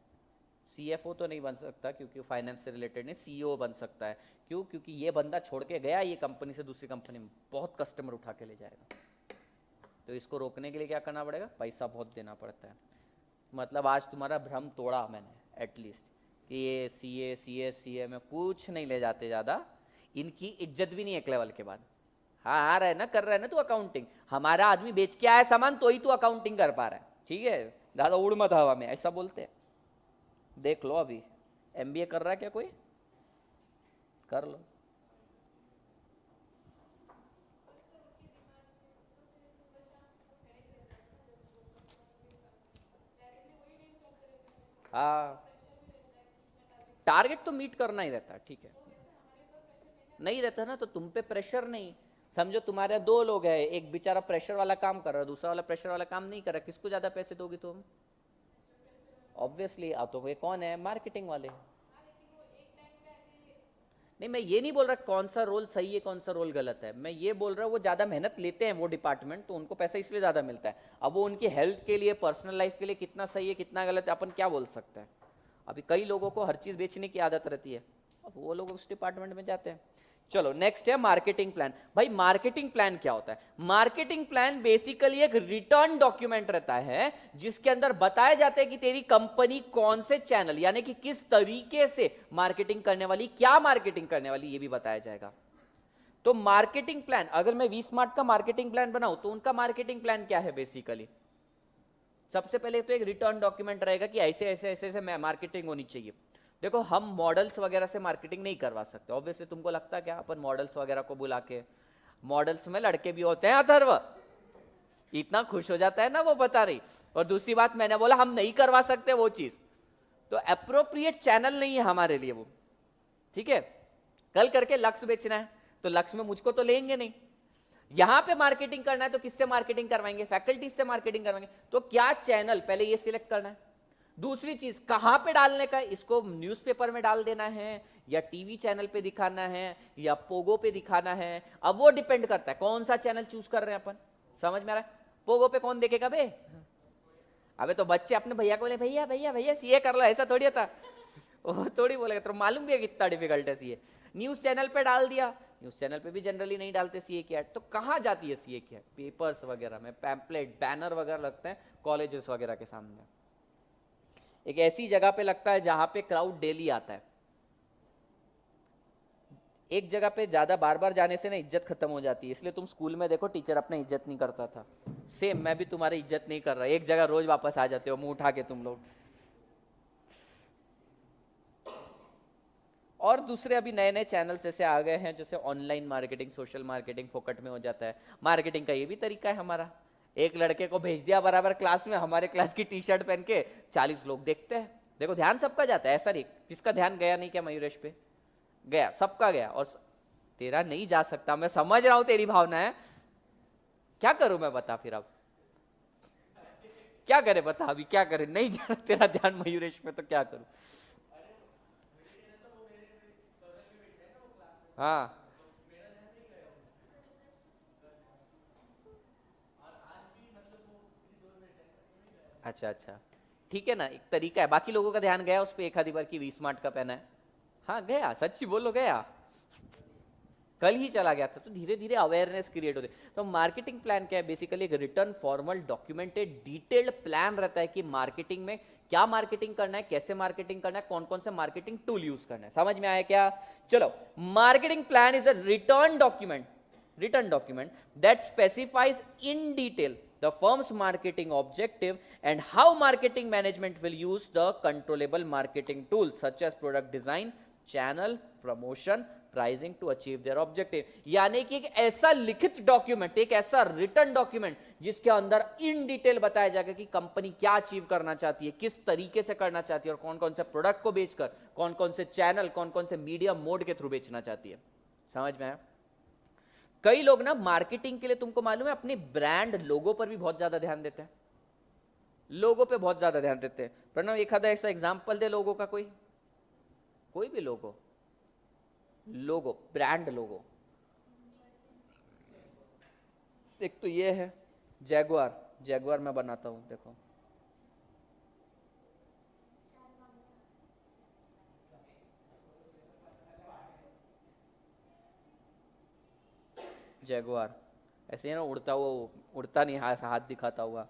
सीएफओ तो नहीं बन सकता क्योंकि फाइनेंस से रिलेटेड नहीं, सीईओ बन सकता है। क्यों? क्योंकि ये बंदा छोड़ के गया ये कंपनी से दूसरी कंपनी में, बहुत कस्टमर उठा के ले जाएगा। तो इसको रोकने के लिए क्या करना पड़ेगा? पैसा बहुत देना पड़ता है। मतलब आज तुम्हारा भ्रम तोड़ा मैंने एटलीस्ट, कि ये सीए सीएस सीए में कुछ नहीं ले जाते ज़्यादा, इनकी इज्जत भी नहीं एक लेवल के बाद। हाँ आ रहा है ना, कर रहा है ना तू अकाउंटिंग, हमारा आदमी बेच के आया सामान तो ही तू अकाउंटिंग कर पा रहा है, ठीक है, ज़्यादा उड़ मत हवा में, ऐसा बोलते हैं। देख लो अभी एमबीए कर रहा है क्या कोई? कर लो। हाँ, टारगेट तो मीट करना ही रहता है, ठीक है। नहीं रहता ना तो तुम पे प्रेशर नहीं, समझो तुम्हारे 2 लोग हैं, एक बेचारा प्रेशर वाला काम कर रहा है, दूसरा वाला प्रेशर वाला काम नहीं कर रहा, किसको ज्यादा पैसे दोगे तुम? ऑब्वियसली तो वे कौन है? मार्केटिंग वाले। नहीं, मैं ये नहीं बोल रहा कौन सा रोल सही है कौन सा रोल गलत है, मैं ये बोल रहा हूँ वो ज़्यादा मेहनत लेते हैं वो डिपार्टमेंट, तो उनको पैसा इसलिए ज़्यादा मिलता है। अब वो उनकी हेल्थ के लिए, पर्सनल लाइफ के लिए कितना सही है कितना गलत है अपन क्या बोल सकते हैं। अभी कई लोगों को हर चीज़ बेचने की आदत रहती है, अब वो लोग उस डिपार्टमेंट में जाते हैं। चलो नेक्स्ट है मार्केटिंग प्लान। भाई मार्केटिंग प्लान क्या होता है? मार्केटिंग प्लान बेसिकली एक रिटर्न डॉक्यूमेंट रहता है जिसके अंदर बताया जाता है कि तेरी कंपनी कौन से चैनल, यानी कि किस तरीके से मार्केटिंग करने वाली, क्या मार्केटिंग करने वाली, ये भी बताया जाएगा। तो मार्केटिंग प्लान, अगर मैं वी स्मार्ट का मार्केटिंग प्लान बनाऊं तो उनका मार्केटिंग प्लान क्या है? बेसिकली सबसे पहले तो एक रिटर्न डॉक्यूमेंट रहेगा कि ऐसे ऐसे ऐसे ऐसे मार्केटिंग होनी चाहिए। देखो हम मॉडल्स वगैरह से मार्केटिंग नहीं करवा सकते ऑब्वियसली, तुमको लगता क्या अपन मॉडल्स वगैरह को बुला के, मॉडल्स में लड़के भी होते हैं अथर्व, इतना खुश हो जाता है ना वो बता रही। और दूसरी बात मैंने बोला हम नहीं करवा सकते वो चीज, तो अप्रोप्रिएट चैनल नहीं है हमारे लिए वो, ठीक है। कल करके लक्ष्य बेचना है तो लक्ष्य में मुझको तो लेंगे नहीं, यहां पे मार्केटिंग करना है तो किससे मार्केटिंग करवाएंगे? फैकल्टी से मार्केटिंग करवाएंगे। तो क्या चैनल, पहले ये सिलेक्ट करना है। दूसरी चीज कहां पे डालने का है, इसको न्यूज़पेपर में डाल देना है या टीवी चैनल पे दिखाना है या पोगो पे दिखाना है, अब वो डिपेंड करता है कौन सा चैनल चूज कर रहे हैं अपन। समझ में आ रहा है? पोगो पे कौन देखेगा बे? अबे तो बच्चे अपने भैया को बोले भैया भैया भैया सीए कर लो, ऐसा थोड़ी होता, वो थोड़ी बोलेगा, तो मालूम भी है कितना डिफिकल्ट है सीए। न्यूज चैनल पे डाल दिया, न्यूज चैनल पे भी जनरली नहीं डालते सीए की ऐड, तो कहां जाती है सीए की ऐड? पेपर्स वगैरह में, पैम्पलेट बैनर वगैरह लगते हैं कॉलेजेस वगैरह के सामने, एक ऐसी जगह पे लगता है जहां पे क्राउड डेली आता है। एक जगह पे ज्यादा बार बार जाने से ना इज्जत खत्म हो जाती है, इसलिए तुम स्कूल में देखो टीचर अपने इज्जत नहीं करता था, सेम मैं भी तुम्हारी इज्जत नहीं कर रहा, एक जगह रोज वापस आ जाते हो मुंह उठा के तुम लोग। और दूसरे अभी नए नए चैनल्स ऐसे आ गए हैं, जैसे ऑनलाइन मार्केटिंग, सोशल मार्केटिंग फोकट में हो जाता है। मार्केटिंग का ये भी तरीका है हमारा, एक लड़के को भेज दिया बराबर क्लास में, हमारे क्लास की टी शर्ट पहन के 40 लोग देखते हैं। देखो ध्यान सबका जाता है, ऐसा नहीं किसका ध्यान गया नहीं क्या मयूरेश पे, गया, सबका गया। और तेरा नहीं जा सकता, मैं समझ रहा हूं तेरी भावना है, क्या करूं मैं बता फिर, अब क्या करे बता, अभी क्या करे, नहीं जा रहा तेरा ध्यान मयूरेश में, तो क्या करूं। हाँ अच्छा अच्छा, ठीक है ना, एक तरीका है। बाकी लोगों का ध्यान गया उस पर, एक आधी बार की वी स्मार्ट का पहना है, हाँ गया, सच्ची बोलो गया, कल ही चला गया था। तो धीरे धीरे अवेयरनेस क्रिएट होती है। तो मार्केटिंग प्लान क्या है, बेसिकली एक return formal documented detailed plan रहता है कि मार्केटिंग में क्या मार्केटिंग करना है, कैसे मार्केटिंग करना है, कौन कौन से मार्केटिंग टूल यूज करना है। समझ में आया क्या? चलो, marketing plan is a return document that specifies in detail the firm's marketing objective and how marketing management will use the controllable marketing tools such as product design, channel, promotion, pricing to achieve their objective. यानी कि एक ऐसा लिखित document, एक ऐसा return document जिसके अंदर in detail बताया जाएगा कि कंपनी क्या अचीव करना चाहती है, किस तरीके से करना चाहती है, और कौन कौन से प्रोडक्ट को बेचकर, कौन कौन से चैनल, कौन कौन से मीडिया मोड के थ्रू बेचना चाहती है। समझ में आया? कई लोग ना मार्केटिंग के लिए, तुमको मालूम है, अपने ब्रांड लोगो पर भी बहुत ज्यादा ध्यान देते हैं, लोगों पे बहुत ज्यादा ध्यान देते हैं। प्रणव एक आधा ऐसा एग्जांपल दे लोगों का, कोई भी लोगो, ब्रांड लोगो। एक तो ये है जैगुआर मैं बनाता हूं, देखो जैगुआर, ऐसे ही ना उड़ता हुआ, उड़ता नहीं, हाथ दिखाता हुआ,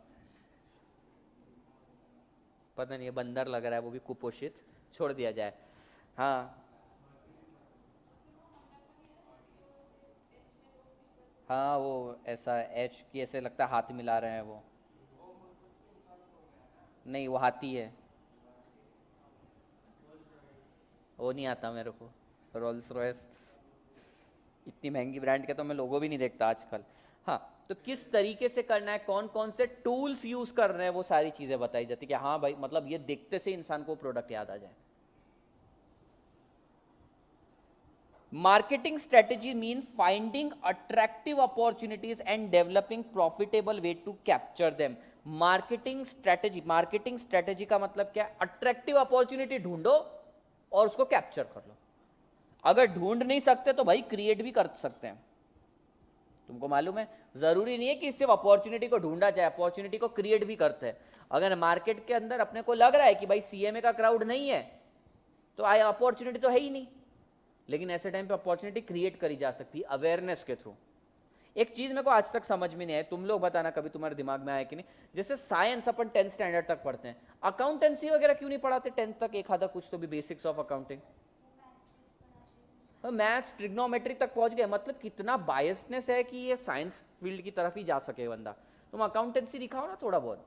पता नहीं बंदर लग रहा है, वो भी कुपोषित, छोड़ दिया जाए। हाँ हाँ, वो ऐसा एच की ऐसे लगता है हाथ मिला रहे हैं वो, नहीं वो हाथी है, वो नहीं आता मेरे को, रोल्स रॉयस, इतनी महंगी ब्रांड के तो मैं लोगो भी नहीं देखता आजकल। हाँ, तो किस तरीके से करना है, कौन कौन से टूल्स यूज कर रहे हैं, वो सारी चीजें बताई जाती कि हाँ भाई, मतलब ये देखते से इंसान को प्रोडक्ट याद आ जाए। Marketing strategy means finding attractive opportunities and developing profitable way to capture them. Marketing strategy का मतलब क्या है? अट्रैक्टिव अपॉर्चुनिटी ढूंढो और उसको कैप्चर कर लो। अगर ढूंढ नहीं सकते तो भाई क्रिएट भी कर सकते हैं। तुमको मालूम है, जरूरी नहीं है कि सिर्फ अपॉर्चुनिटी को ढूंढा जाए, अपॉर्चुनिटी को क्रिएट भी करते हैं। अगर मार्केट के अंदर अपने को लग रहा है कि भाई सीएमए का क्राउड नहीं है, तो अपॉर्चुनिटी तो है ही नहीं, लेकिन ऐसे टाइम पे अपॉर्चुनिटी क्रिएट करी जा सकती है अवेयरनेस के थ्रू। एक चीज मेरे को आज तक समझ में नहीं आई, तुम लोग बताना कभी तुम्हारे दिमाग में आया कि नहीं। जैसे साइंस अपन 10th स्टैंडर्ड तक पढ़ते हैं, अकाउंटेंसी वगैरह क्यों नहीं पढ़ाते 10th तक, एक आधा कुछ तो भी basics of accounting, maths trigonometry तक पहुंच गए। मतलब कितना बायसनेस है कि ये साइंस फील्ड की तरफ ही जा सके बंदा। तुम अकाउंटेंसी दिखाओ ना थोड़ा बहुत,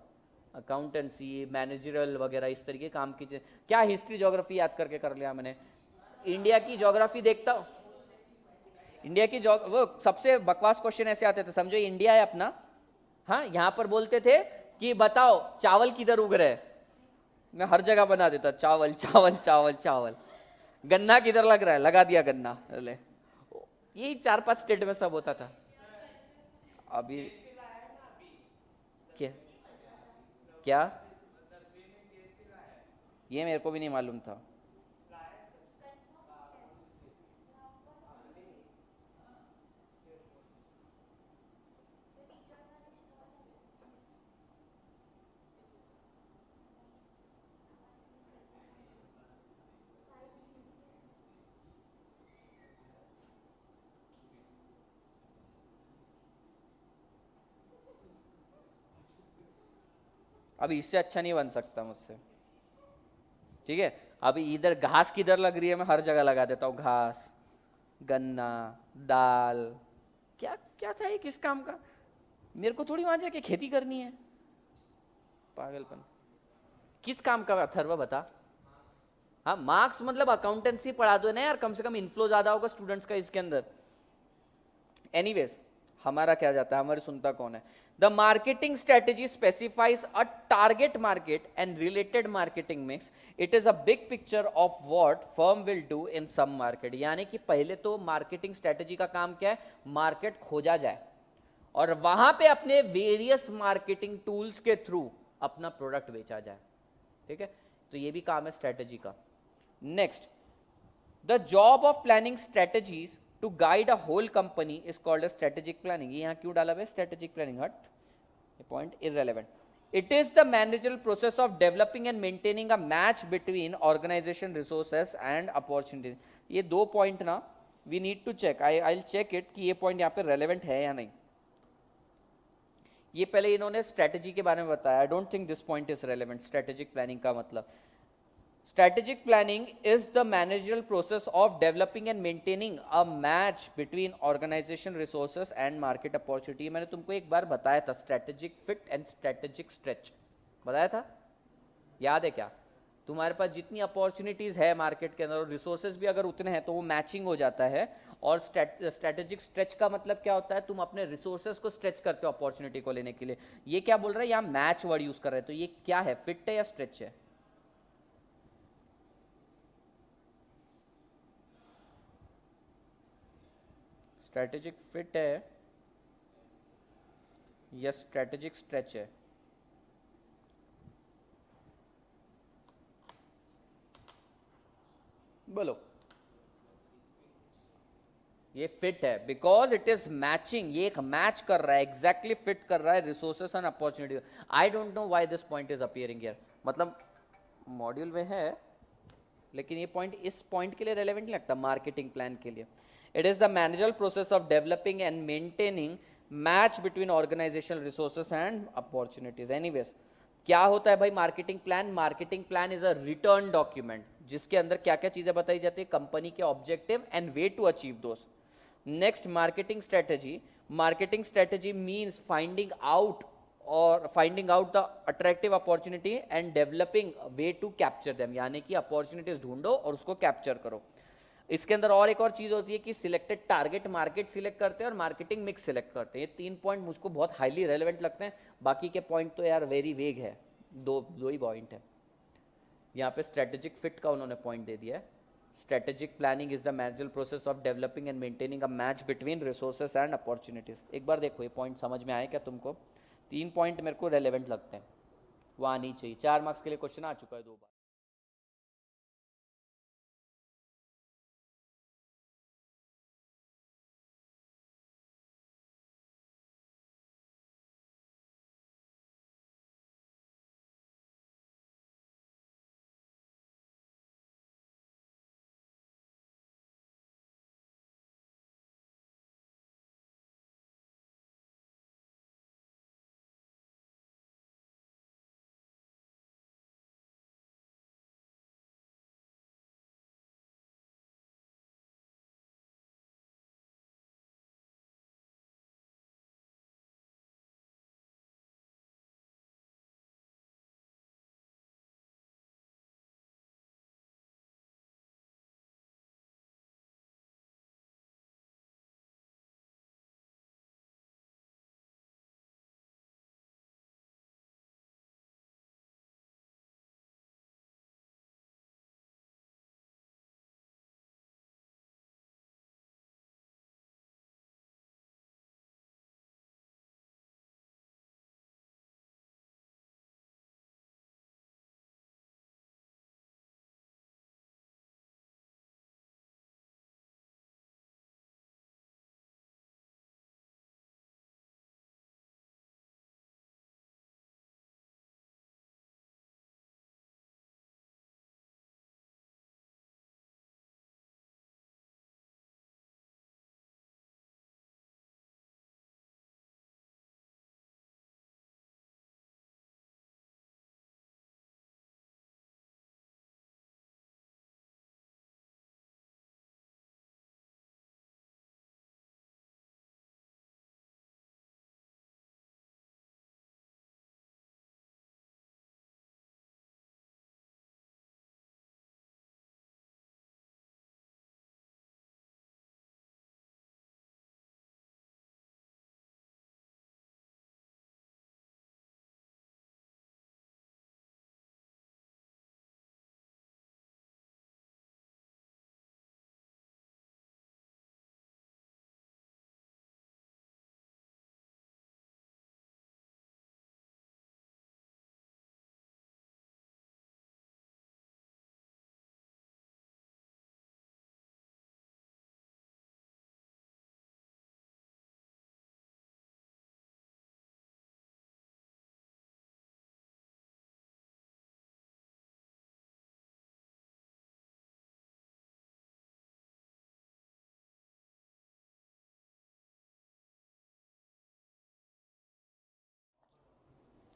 अकाउंटेंसी, मैनेजरल वगैरह इस तरीके काम कीजिए। क्या हिस्ट्री ज्योग्राफी याद करके कर लिया मैंने, इंडिया की ज्योग्राफी देखता हूँ, इंडिया की वो सबसे बकवास क्वेश्चन ऐसे आते थे, समझो इंडिया है अपना, हाँ यहाँ पर बोलते थे कि बताओ चावल किधर उग रहे हैं, मैं हर जगह बना देता चावल चावल चावल चावल। गन्ना किधर लग रहा है, लगा दिया गन्ना, ले यही 4-5 स्टेट में सब होता था। अभी क्या क्या, ये मेरे को भी नहीं मालूम था। अभी इससे अच्छा नहीं बन सकता मुझसे, ठीक है। अभी इधर घास किधर लग रही है, मैं हर जगह लगा देता हूँ घास, गन्ना, दाल, क्या क्या था ये, किस काम का, मेरे को थोड़ी वहां जाके खेती करनी है, पागलपन। किस काम का अथर्व बता, हाँ, मार्क्स मतलब अकाउंटेंसी पढ़ा दो ना यार, कम से कम इनफ्लो ज्यादा होगा स्टूडेंट्स का इसके अंदर। एनीवेज, हमारा क्या जाता है, हमारी सुनता कौन है। The marketing strategy specifies a target market and related marketing mix. It is a big picture of what firm will do in some market. यानी कि पहले तो मार्केटिंग स्ट्रेटेजी का काम क्या है, मार्केट खोजा जाए और वहां पे अपने वेरियस मार्केटिंग टूल्स के थ्रू अपना प्रोडक्ट बेचा जाए। ठीक है, तो ये भी काम है स्ट्रेटेजी का। Next, the job of planning strategies to guide a whole company is called strategic planning. ये यहां क्यों डाला हुआ है स्ट्रेटेजिक प्लानिंग, हट, ये point irrelevant. It is the managerial process of developing and maintaining a match between organization resources and opportunities. ये दो पॉइंट ना we need to check, I will check it कि ये पॉइंट यहाँ पे रेलेवेंट है या नहीं। ये पहले इन्होंने स्ट्रेटेजी के बारे में बताया, I don't think this point is relevant. Strategic planning का मतलब, strategic planning is the managerial process of developing and maintaining a match between organization resources and market opportunity। मैंने तुमको एक बार बताया था strategic fit and strategic stretch, बताया था, याद है क्या? तुम्हारे पास जितनी अपॉर्चुनिटीज है मार्केट के अंदर और रिसोर्सेज भी अगर उतने हैं तो वो मैचिंग हो जाता है। और स्ट्रेटेजिक स्ट्रेच का मतलब क्या होता है, तुम अपने रिसोर्सेज को स्ट्रेच करते हो अपॉर्चुनिटी को लेने के लिए। ये क्या बोल रहा है यहाँ, मैच वर्ड यूज कर रहे हैं, तो ये क्या है, फिट है या स्ट्रेच है? स्ट्रेटेजिक फिट है या स्ट्रेटेजिक स्ट्रेच है? बोलो। ये फिट है बिकॉज इट इज मैचिंग, ये एक मैच कर रहा है, एग्जैक्टली फिट कर रहा है resources and opportunity. I don't know why this point is appearing here, मतलब मॉड्यूल में है लेकिन ये पॉइंट इस पॉइंट के लिए रेलेवेंट नहीं लगता मार्केटिंग प्लान के लिए। It is the managerial process of developing and maintaining match between organizational resources and opportunities. Anyways, क्या होता है भाई marketing plan? Marketing plan is a written document जिसके अंदर क्या क्या चीजें बताई जाती है, कंपनी के objective and way to achieve those. Next, marketing strategy. Marketing strategy means finding out the attractive opportunity and developing way to capture them. यानी कि अपॉर्चुनिटीज ढूंढो और उसको कैप्चर करो। इसके अंदर और एक और चीज होती है कि सिलेक्टेड टारगेट मार्केट सिलेक्ट करते हैं और मार्केटिंग मिक्स सिलेक्ट करते हैं। ये तीन पॉइंट मुझको बहुत हाईली रेलेवेंट लगते हैं, बाकी के पॉइंट तो यार वेरी वेग है, दो दो ही पॉइंट है। यहाँ पे स्ट्रेटेजिक फिट का उन्होंने पॉइंट दे दिया है। Strategic planning is the managerial process of developing and maintaining a match between resources and opportunities. एक बार देखो ये पॉइंट समझ में आए क्या तुमको? तीन पॉइंट मेरे को रेलेवेंट लगते हैं, वहाँ आनी चाहिए। 4 मार्क्स के लिए क्वेश्चन आ चुका है 2 बार।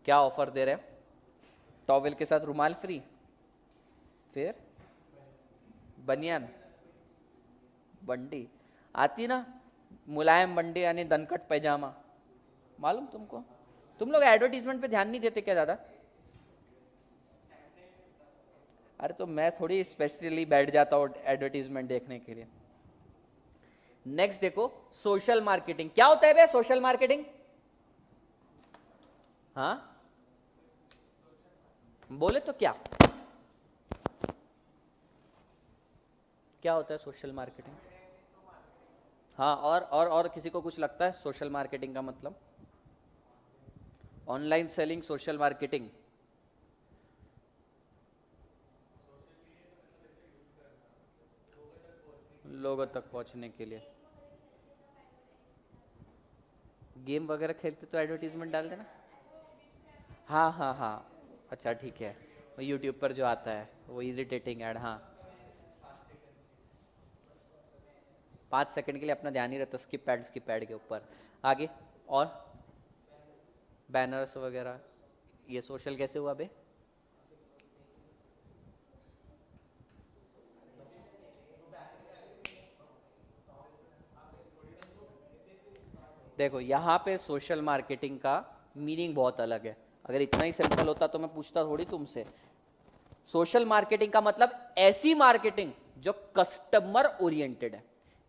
क्या ऑफर दे रहे हैं? टॉवेल के साथ रुमाल फ्री, फिर बनियान, बंडी आती ना, मुलायम बंडी यानी दनकट पैजामा, मालूम तुमको? तुम लोग एडवर्टीजमेंट पे ध्यान नहीं देते क्या ज्यादा? अरे तो मैं थोड़ी स्पेशली बैठ जाता हूँ एडवर्टीजमेंट देखने के लिए। नेक्स्ट देखो, सोशल मार्केटिंग। क्या होता है बे सोशल मार्केटिंग? हाँ बोले तो क्या क्या होता है सोशल मार्केटिंग? हाँ, और किसी को कुछ लगता है सोशल मार्केटिंग का मतलब? Online selling social marketing. लोगों तक पहुंचने के लिए। गेम वगैरह खेलते तो एडवर्टीजमेंट डाल देना। हाँ हाँ हाँ, अच्छा ठीक है, वो यूट्यूब पर जो आता है वो इरिटेटिंग ऐड। हाँ 5 सेकंड के लिए अपना ध्यान ही रहता, स्किप ऐड के ऊपर। आगे और बैनर्स वगैरह, ये सोशल कैसे हुआ बे? देखो यहाँ पे सोशल मार्केटिंग का मीनिंग बहुत अलग है। अगर इतना ही सिंपल होता तो मैं पूछता थोड़ी तुमसे। सोशल मार्केटिंग का मतलब ऐसी मार्केटिंग जो कस्टमर ओरिएंटेड है,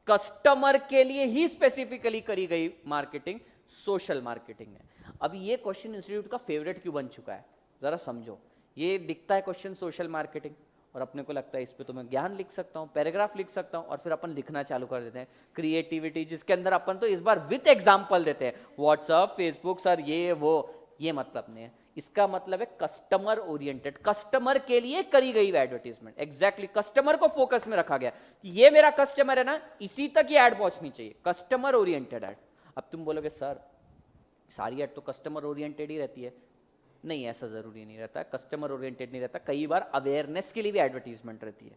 कस्टमर के लिए ही स्पेसिफिकली करी गई मार्केटिंग सोशल मार्केटिंग है। अब ये क्वेश्चन इंस्टीट्यूट का फेवरेट क्यों बन चुका है, जरा समझो। ये दिखता है क्वेश्चन सोशल मार्केटिंग, और अपने को लगता है इस पे तो मैं ज्ञान लिख सकता हूँ, पैराग्राफ लिख सकता हूँ, और फिर अपन लिखना चालू कर देते हैं क्रिएटिविटी, जिसके अंदर अपन तो इस बार विथ एग्जाम्पल देते हैं, व्हाट्सअप, फेसबुक, सर ये वो। ये मतलब नहीं है, इसका मतलब है कस्टमर ओरिएंटेड, कस्टमर के लिए करी गई एडवर्टीजमेंट। एग्जैक्टली कस्टमर को फोकस में रखा गया कि ये मेरा कस्टमर है ना, इसी तक ये ऐड पहुंचनी चाहिए, कस्टमर ओरिएंटेड ऐड। अब तुम बोलोगे सर सारी ऐड तो कस्टमर ओरिएंटेड ही रहती है। नहीं, ऐसा जरूरी नहीं रहता, कस्टमर ओरिएंटेड नहीं रहता, कई बार अवेयरनेस के लिए भी एडवर्टीजमेंट रहती है।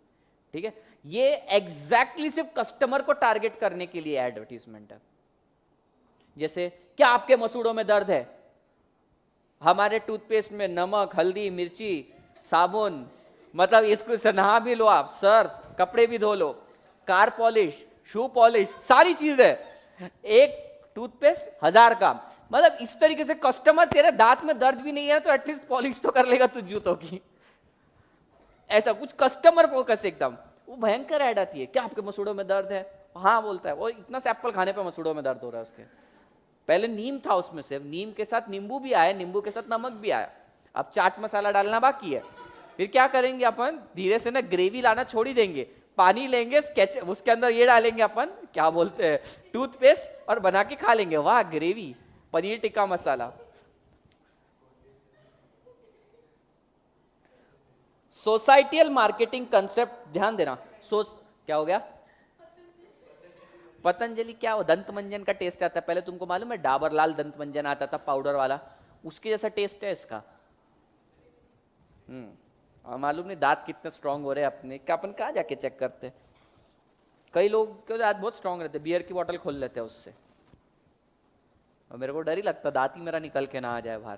ठीक है, ये एग्जैक्टली सिर्फ कस्टमर को टारगेट करने के लिए एडवर्टीजमेंट है। जैसे क्या आपके मसूड़ों में दर्द है? हमारे टूथपेस्ट में नमक, हल्दी, मिर्ची, साबुन, मतलब इसको से नहा भी लो आप, सर्फ, कपड़े भी धो लो, कार पॉलिश, शू पॉलिश, सारी चीज है। एक टूथपेस्ट 1000 का, मतलब इस तरीके से कस्टमर, तेरे दांत में दर्द भी नहीं है तो एटलीस्ट पॉलिश तो कर लेगा तू जूतों की। ऐसा कुछ कस्टमर फोकस एकदम। वो भयंकर ऐड आती है, क्या आपके मसूड़ों में दर्द है? हाँ बोलता है वो, इतना से एप्पल खाने पे मसूड़ों में दर्द हो रहा है उसके। पहले नीम था उसमें, से नीम के साथ नींबू भी आया, नींबू के साथ नमक भी आया, अब चाट मसाला डालना बाकी है। फिर क्या करेंगे अपन, धीरे से ना ग्रेवी लाना छोड़ ही देंगे, पानी लेंगे, स्केच उसके अंदर ये डालेंगे अपन, क्या बोलते हैं, टूथपेस्ट, और बना के खा लेंगे। वाह gravy, paneer tikka masala. Societal marketing concept ध्यान देना। क्या हो गया? पतंजलि क्या हो, दंत मंजन का टेस्ट आता है। पहले तुमको मालूम है डाबर लाल दंत मंजन आता था पाउडर वाला, उसके जैसा टेस्ट है इसका। मालूम नहीं दांत कितने स्ट्रांग हो रहे हैं अपने, क्या अपन कहाँ जाके चेक करते हैं? कई लोग के दांत बहुत स्ट्रांग रहते, बियर की बोतल खोल लेते हैं उससे, और मेरे को डर ही लगता दांत ही मेरा निकल के ना आ जाए बाहर।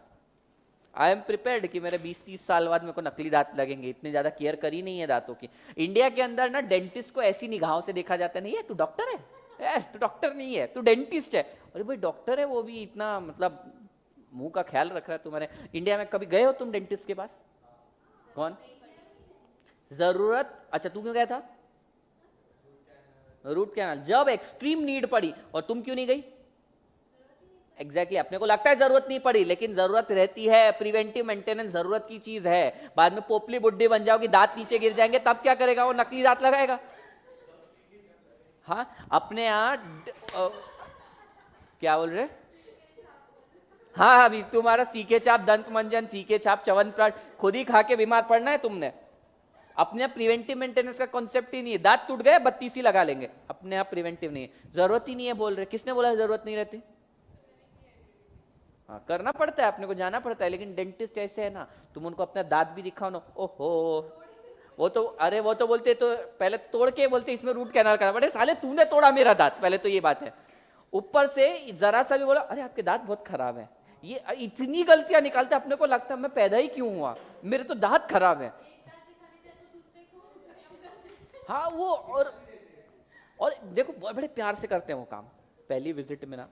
आई एम प्रिपेयर्ड कि मेरे 20-30 साल बाद मेरे को नकली दांत लगेंगे, इतनी ज्यादा केयर करी नहीं है दांतों की। इंडिया के अंदर ना डेंटिस्ट को ऐसी निगाहों से देखा जाता नहीं है, तू डॉक्टर है, तू डॉक्टर नहीं है, तू डेंटिस्ट है। अरे भाई डॉक्टर है वो भी इतना, मतलब मुंह का ख्याल रख रहा है तुम्हारे। इंडिया में कभी गए हो तुम डेंटिस्ट के पास? कौन? जरूरत, अच्छा तू क्यों गया था? रूट कैनाल, जब एक्सट्रीम नीड पड़ी, और तुम क्यों नहीं गई? एग्जैक्टली अपने को लगता है जरूरत नहीं पड़ी, लेकिन जरूरत रहती है, प्रिवेंटिव मेंटेनेंस जरूरत की चीज है। बाद में पोपली बुड्ढी बन जाओगी, दांत नीचे गिर जाएंगे, तब क्या करेगा वो? नकली दांत लगाएगा। हाँ अपने यहाँ क्या बोल रहे? हाँ अभी तुम्हारा सीके छाप, दंत मंजन, सीके छाप, च्यवनप्राश खुद ही खा के बीमार पड़ना है तुमने। अपने आप प्रिवेंटिव मेंटेनेंस का कॉन्सेप्ट ही नहीं है। दांत टूट गए 32 ही लगा लेंगे, अपने आप प्रिवेंटिव नहीं है, जरूरत ही नहीं है बोल रहे। किसने बोला जरूरत नहीं रहती? हाँ करना पड़ता है, अपने को जाना पड़ता है, लेकिन डेंटिस्ट ऐसे है ना, तुम उनको अपना दांत भी दिखाओ ना, ओहो वो तो, अरे वो तो बोलते तो पहले तोड़ के बोलते इसमें रूट कैनाल करना पड़े। साले तूने तोड़ा मेरा दांत, पहले तो ये बात है। ऊपर से जरा सा भी बोला अरे आपके दांत बहुत खराब है, ये इतनी गलतियां निकालते, अपने को लगता है मैं पैदा ही क्यों हुआ, मेरे तो दांत खराब है। हाँ वो, और देखो बड़े प्यार से करते हैं वो काम। पहली विजिट में ना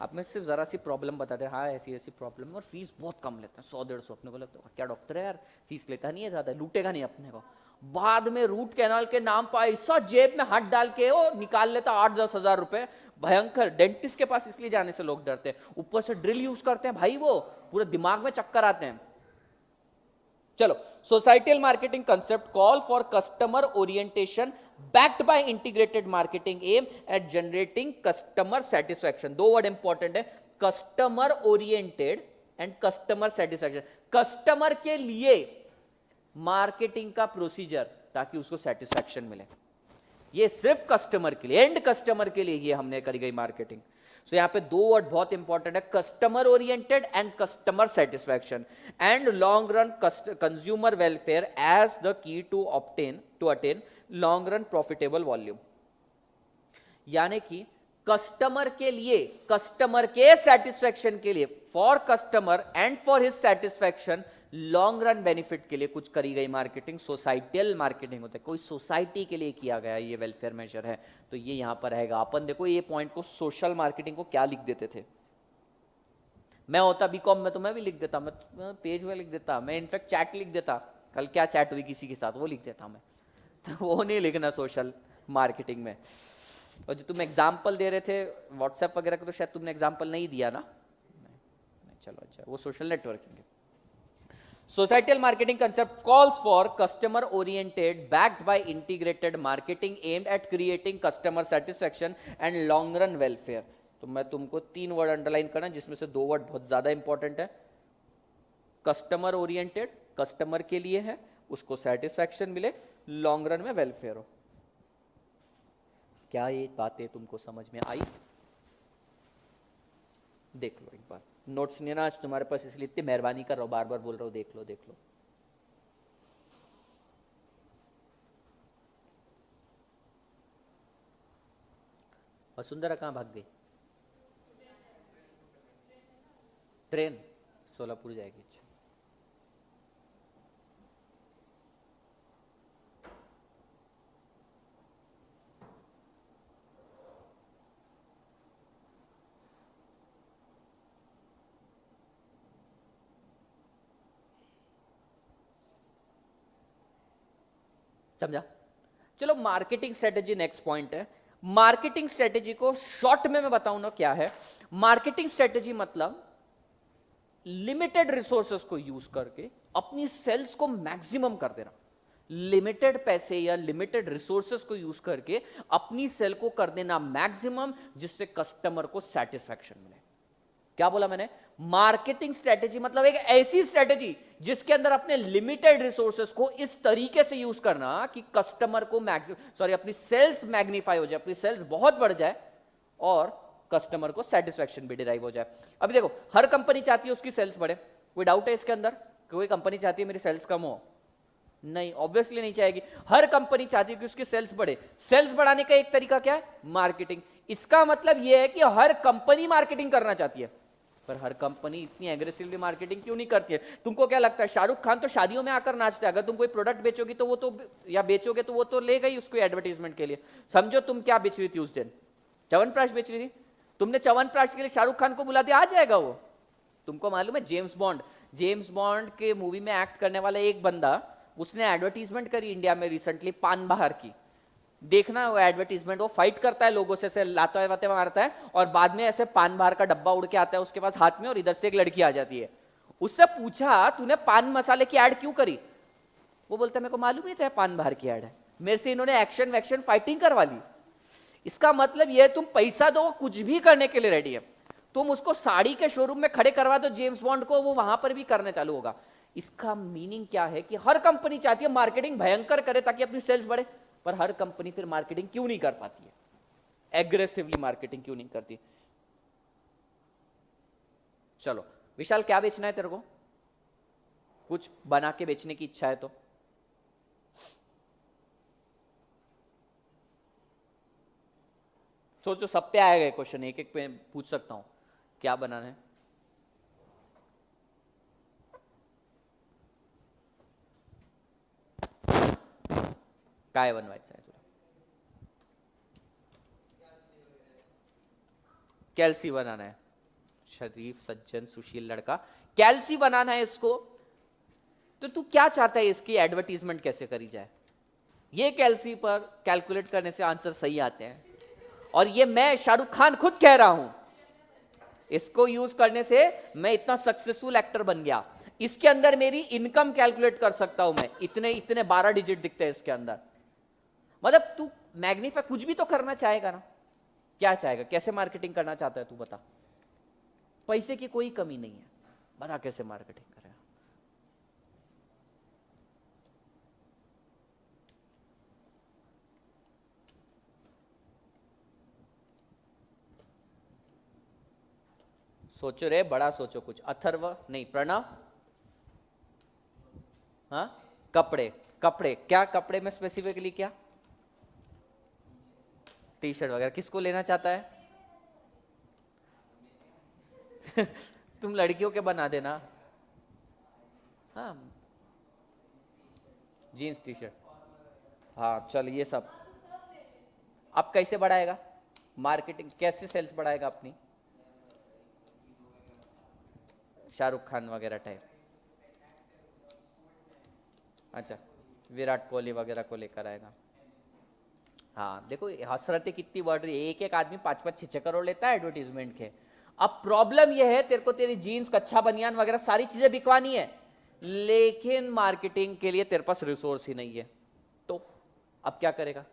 आप में सिर्फ जरा सी प्रॉब्लम बताते हैं, हाँ ऐसी ऐसी प्रॉब्लम, और फीस बहुत कम लेते हैं, 100-150। अपने को लगता है क्या डॉक्टर है यार, फीस लेता नहीं है ज्यादा, लूटेगा नहीं अपने को। बाद में रूट कैनाल के नाम पर ऐसा जेब में हाथ डाल के वो निकाल लेता 8-10 हजार रुपए। भयंकर। डेंटिस्ट के पास इसलिए जाने से लोग डरते हैं, ऊपर से ड्रिल यूज करते हैं भाई, वो पूरे दिमाग में चक्कर आते हैं। चलो, societal marketing concept call for customer orientation backed by integrated marketing aim at generating customer satisfaction। दो वर्ड इंपॉर्टेंट है, customer oriented and customer satisfaction. Customer के लिए मार्केटिंग का प्रोसीजर ताकि उसको सेटिस्फैक्शन मिले। ये सिर्फ कस्टमर के लिए, एंड कस्टमर के लिए ये हमने करी गई मार्केटिंग। सो यहां पे दो वर्ड बहुत इंपॉर्टेंट है, customer oriented and customer satisfaction, and long run consumer welfare as the key to attain long run profitable volume. यानी कि कस्टमर के लिए, कस्टमर के सेटिस्फैक्शन के लिए, for customer and for his satisfaction, long run benefit के लिए कुछ करी गई मार्केटिंग सोसाइटल मार्केटिंग होता है। कोई सोसाइटी के लिए किया गया ये वेलफेयर मेजर है, तो ये यहां पर रहेगा। अपन देखो ये पॉइंट को सोशल मार्केटिंग को क्या लिख देते थे, मैं होता बीकॉम में तो मैं भी लिख देता, मैं पेज में लिख देता, मैं इनफैक्ट चैट लिख देता, कल क्या चैट हुई किसी के साथ वो लिख देता मैं, तो वो नहीं लिखना सोशल मार्केटिंग में। और जो तुम एग्जाम्पल दे रहे थे व्हाट्सएप वगैरह का, तो शायद तुमने एग्जाम्पल नहीं दिया ना, नहीं, चलो अच्छा, वो सोशल नेटवर्किंग है। Societal marketing concept calls for customer oriented, backed by integrated marketing aimed at creating customer satisfaction and long run welfare। तो मैं तुमको 3 वर्ड अंडरलाइन करना, जिसमें से 2 वर्ड बहुत ज्यादा इंपॉर्टेंट है। कस्टमर ओरिएंटेड, कस्टमर के लिए है, उसको सेटिस्फैक्शन मिले, लॉन्ग रन में वेलफेयर हो। क्या ये बातें तुमको समझ में आई? देख लो एक बार, नोट्स नहीं ना आज तुम्हारे पास, इसलिए इतनी मेहरबानी कर रहा हूं, बार बार बोल रहा हूं, देख लो देख लो। वसुंधरा कहां भाग गई? ट्रेन सोलापुर जाएगी। समझा? चलो, मार्केटिंग स्ट्रेटेजी नेक्स्ट पॉइंट है। मार्केटिंग स्ट्रेटेजी को शॉर्ट में मैं बताऊं ना क्या है। मार्केटिंग स्ट्रेटेजी मतलब लिमिटेड रिसोर्सेस को यूज करके अपनी सेल्स को मैक्सिमम कर देना। लिमिटेड पैसे या लिमिटेड रिसोर्सेस को यूज करके अपनी सेल को कर देना मैक्सिमम, जिससे कस्टमर को सेटिस्फैक्शन मिले। क्या बोला मैंने? मार्केटिंग स्ट्रेटेजी मतलब एक ऐसी स्ट्रेटेजी जिसके अंदर अपने लिमिटेड रिसोर्सेस को इस तरीके से यूज करना कि कस्टमर को अपनी सेल्स मैग्नीफाई हो जाए, अपनी सेल्स बहुत बढ़ जाए और कस्टमर को सेटिस्फैक्शन भी डिराइव हो जाए। अभी देखो, हर कंपनी चाहती है उसकी सेल्स बढ़े, कोई डाउट है इसके अंदर? कोई कंपनी चाहती है मेरी सेल्स कम हो? नहीं, ऑब्वियसली नहीं चाहेगी। हर कंपनी चाहती है कि उसकी सेल्स बढ़े। सेल्स बढ़ाने का एक तरीका क्या है? मार्केटिंग। इसका मतलब यह है कि हर कंपनी मार्केटिंग करना चाहती है, पर हर कंपनी इतनी एग्रेसिवली मार्केटिंग क्यों नहीं करती है? तुमको क्या लगता है शाहरुख खान तो शादियों में आकर नाचता है, अगर तुम कोई प्रोडक्ट बेचोगी तो वो तो, या बेचोगे तो वो तो ले गई उसको एडवर्टीजमेंट के लिए। समझो तुम क्या बेच रही थी उस दिन, च्यवनप्राश बेच रही थी, तुमने च्यवनप्राश के लिए शाहरुख खान को बुला दिया, आ जाएगा वो। तुमको मालूम है जेम्स बॉन्ड के मूवी में एक्ट करने वाला एक बंदा, उसने एडवर्टीजमेंट करी इंडिया में रिसेंटली पान बहार की। देखना वो एडवर्टीजमेंट, वो फाइट करता है लोगों से, ऐसे लाते वाते मारता है, और बाद में ऐसे पान बाहर का डब्बा उड़ के आता है उसके पास हाथ में, और इधर से एक लड़की आ जाती है। उससे पूछा तूने पान मसाले की ऐड क्यों करी? वो बोलता है मेरे को मालूम नहीं था पान बाहर की ऐड है, मेरे से इन्होंने एक्शन वैक्शन फाइटिंग करवा ली। इसका मतलब यह तुम पैसा दो, कुछ भी करने के लिए रेडी है। तुम उसको साड़ी के शोरूम में खड़े करवा दो जेम्स बॉन्ड को, वो वहां पर भी करने चालू होगा। इसका मीनिंग क्या है कि हर कंपनी चाहती है मार्केटिंग भयंकर करे ताकि अपनी सेल्स बढ़े, पर हर कंपनी फिर मार्केटिंग क्यों नहीं कर पाती है? एग्रेसिवली मार्केटिंग क्यों नहीं करती? चलो विशाल, क्या बेचना है तेरे को? कुछ बना के बेचने की इच्छा है तो सोचो, सब पे आएगा क्वेश्चन, एक एक पे पूछ सकता हूं। क्या बनाना है? काय बनवायचं आहे तुला? कैल्सी बनाना है। शरीफ सज्जन सुशील लड़का, कैल्सी बनाना है इसको। तो तू क्या चाहता है इसकी एडवर्टीजमेंट कैसे करी जाए? ये कैल्सी पर कैलकुलेट करने से आंसर सही आते हैं, और ये मैं शाहरुख खान खुद कह रहा हूं, इसको यूज करने से मैं इतना सक्सेसफुल एक्टर बन गया। इसके अंदर मेरी इनकम कैलकुलेट कर सकता हूं मैं, इतने इतने 12 डिजिट दिखते हैं इसके अंदर। मतलब तू मैग्नीफाई कुछ भी तो करना चाहेगा ना? क्या चाहेगा? कैसे मार्केटिंग करना चाहता है तू बता? पैसे की कोई कमी नहीं है, बता कैसे मार्केटिंग करेगा? सोचो रे, बड़ा सोचो कुछ। अथर्व नहीं, प्रणव। हाँ, कपड़े। कपड़े क्या? कपड़े में स्पेसिफिकली क्या? टी शर्ट वगैरह। किसको लेना चाहता है? तुम लड़कियों के बना देना। हाँ, जीन्स टी शर्ट। हाँ चल, ये सब अब कैसे बढ़ाएगा मार्केटिंग? कैसे सेल्स बढ़ाएगा अपनी? शाहरुख खान वगैरह टाइप। अच्छा, विराट कोहली वगैरह को लेकर आएगा। हाँ देखो, हसरतें कितनी बढ़ रही है। एक एक आदमी 5-5 6-6 करोड़ लेता है एडवर्टीजमेंट के। अब प्रॉब्लम यह है, तेरे को तेरी जीन्स, कच्चा बनियान वगैरह सारी चीजें बिकवानी है, लेकिन मार्केटिंग के लिए तेरे पास रिसोर्स ही नहीं है। तो अब क्या करेगा?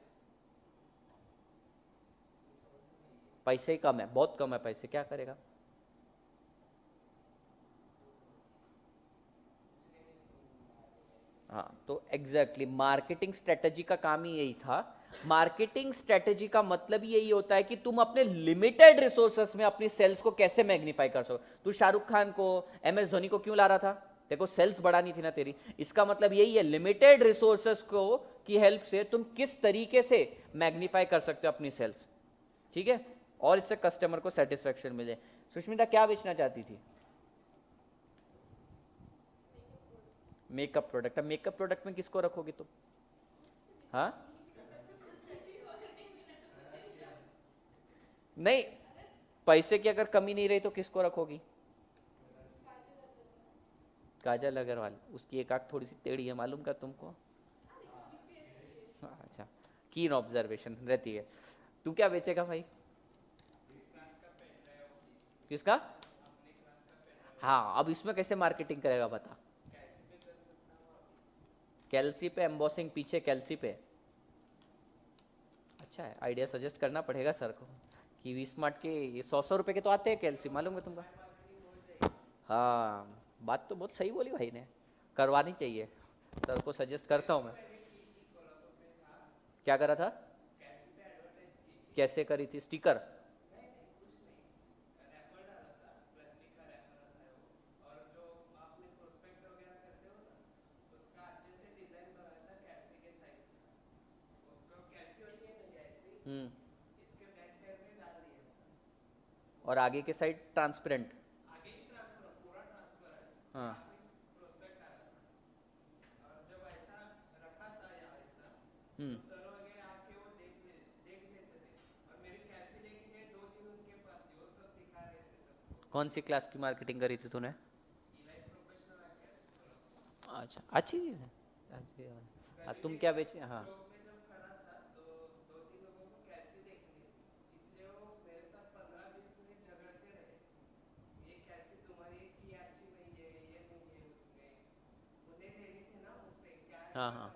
पैसे ही कम है, बहुत कम है पैसे, क्या करेगा? हाँ, तो एग्जैक्टली मार्केटिंग स्ट्रेटेजी का काम ही यही था। मार्केटिंग स्ट्रेटेजी का मतलब यही होता है कि तुम अपने लिमिटेड रिसोर्सेस में अपनी सेल्स को कैसे मैग्नीफाई कर सको। तू शाहरुख खान को, MS धोनी को क्यों ला रहा था? देखो सेल्स बढ़ानी थी ना तेरी। इसका मतलब यही है, लिमिटेड रिसोर्सेस को की हेल्प से तुम किस तरीके से मैग्नीफाई कर सकते हो अपनी सेल्स, ठीक है, और इससे कस्टमर को सेटिस्फेक्शन मिले। सुष्मिता क्या बेचना चाहती थी? Makeup product. अब मेकअप प्रोडक्ट में किसको रखोगी तुम? हाँ नहीं, पैसे की अगर कमी नहीं रही तो किसको रखोगी? काजल अग्रवाल। उसकी एक आंख थोड़ी सी टेढ़ी है, मालूम का तुमको? हाँ, अच्छा, कीन ऑब्जर्वेशन रहती है। तू क्या बेचेगा भाई? किसका? हाँ, अब इसमें कैसे मार्केटिंग करेगा बता? कैल्सी पे एम्बॉसिंग, पीछे कैल्सी पे। अच्छा है, आइडिया सजेस्ट करना पड़ेगा सर को कि वी स्मार्ट के ये 100-100 रुपए के तो आते हैं कैल्सी, मालूम है तुमको? हाँ, बात तो बहुत सही बोली भाई ने, करवानी चाहिए। सर को सजेस्ट करता हूँ मैं। क्या करा था? कैसे करी थी? स्टिकर? हम्म। और आगे के साइड ट्रांसपेरेंट? हाँ। हम्म। कौन सी क्लास की मार्केटिंग करी थी तूने? अच्छा, अच्छी चीज़ है। अच्छी है। तुम क्या बेचे? हाँ। हाँ हाँ।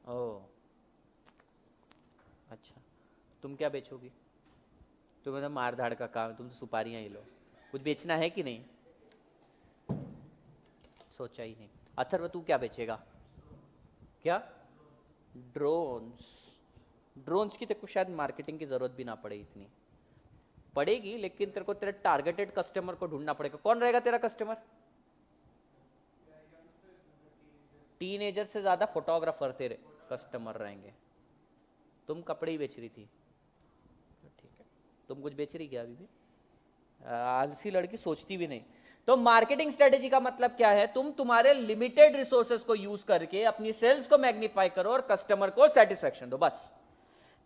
ओह, अच्छा। तुम क्या बेचोगी? तुम्हें तो मार धाड़ का काम है, तुम तो सुपारियाँ ही लो। कुछ बेचना है कि नहीं? सोचा ही नहीं। अथर्व तू क्या बेचेगा? क्या? ड्रोन्स? ड्रोन्स की तेरे को शायद मार्केटिंग की जरूरत भी ना पड़े इतनी। पड़ेगी, लेकिन तेरे को तेरे टारगेटेड कस्टमर को ढूंढना पड़ेगा। कौन रहेगा तेरा कस्टमर? टीनेजर से ज्यादा फोटोग्राफर तेरे कस्टमर रहेंगे। तुम कपड़े ही बेच रही थी, तुम कुछ बेच रही क्या अभी भी? आलसी लड़की सोचती भी नहीं। तो मार्केटिंग स्ट्रेटेजी का मतलब क्या है? तुम तुम्हारे लिमिटेड रिसोर्सेज को यूज करके अपनी सेल्स को मैग्नीफाई करो और कस्टमर को सेटिस्फेक्शन दो, बस।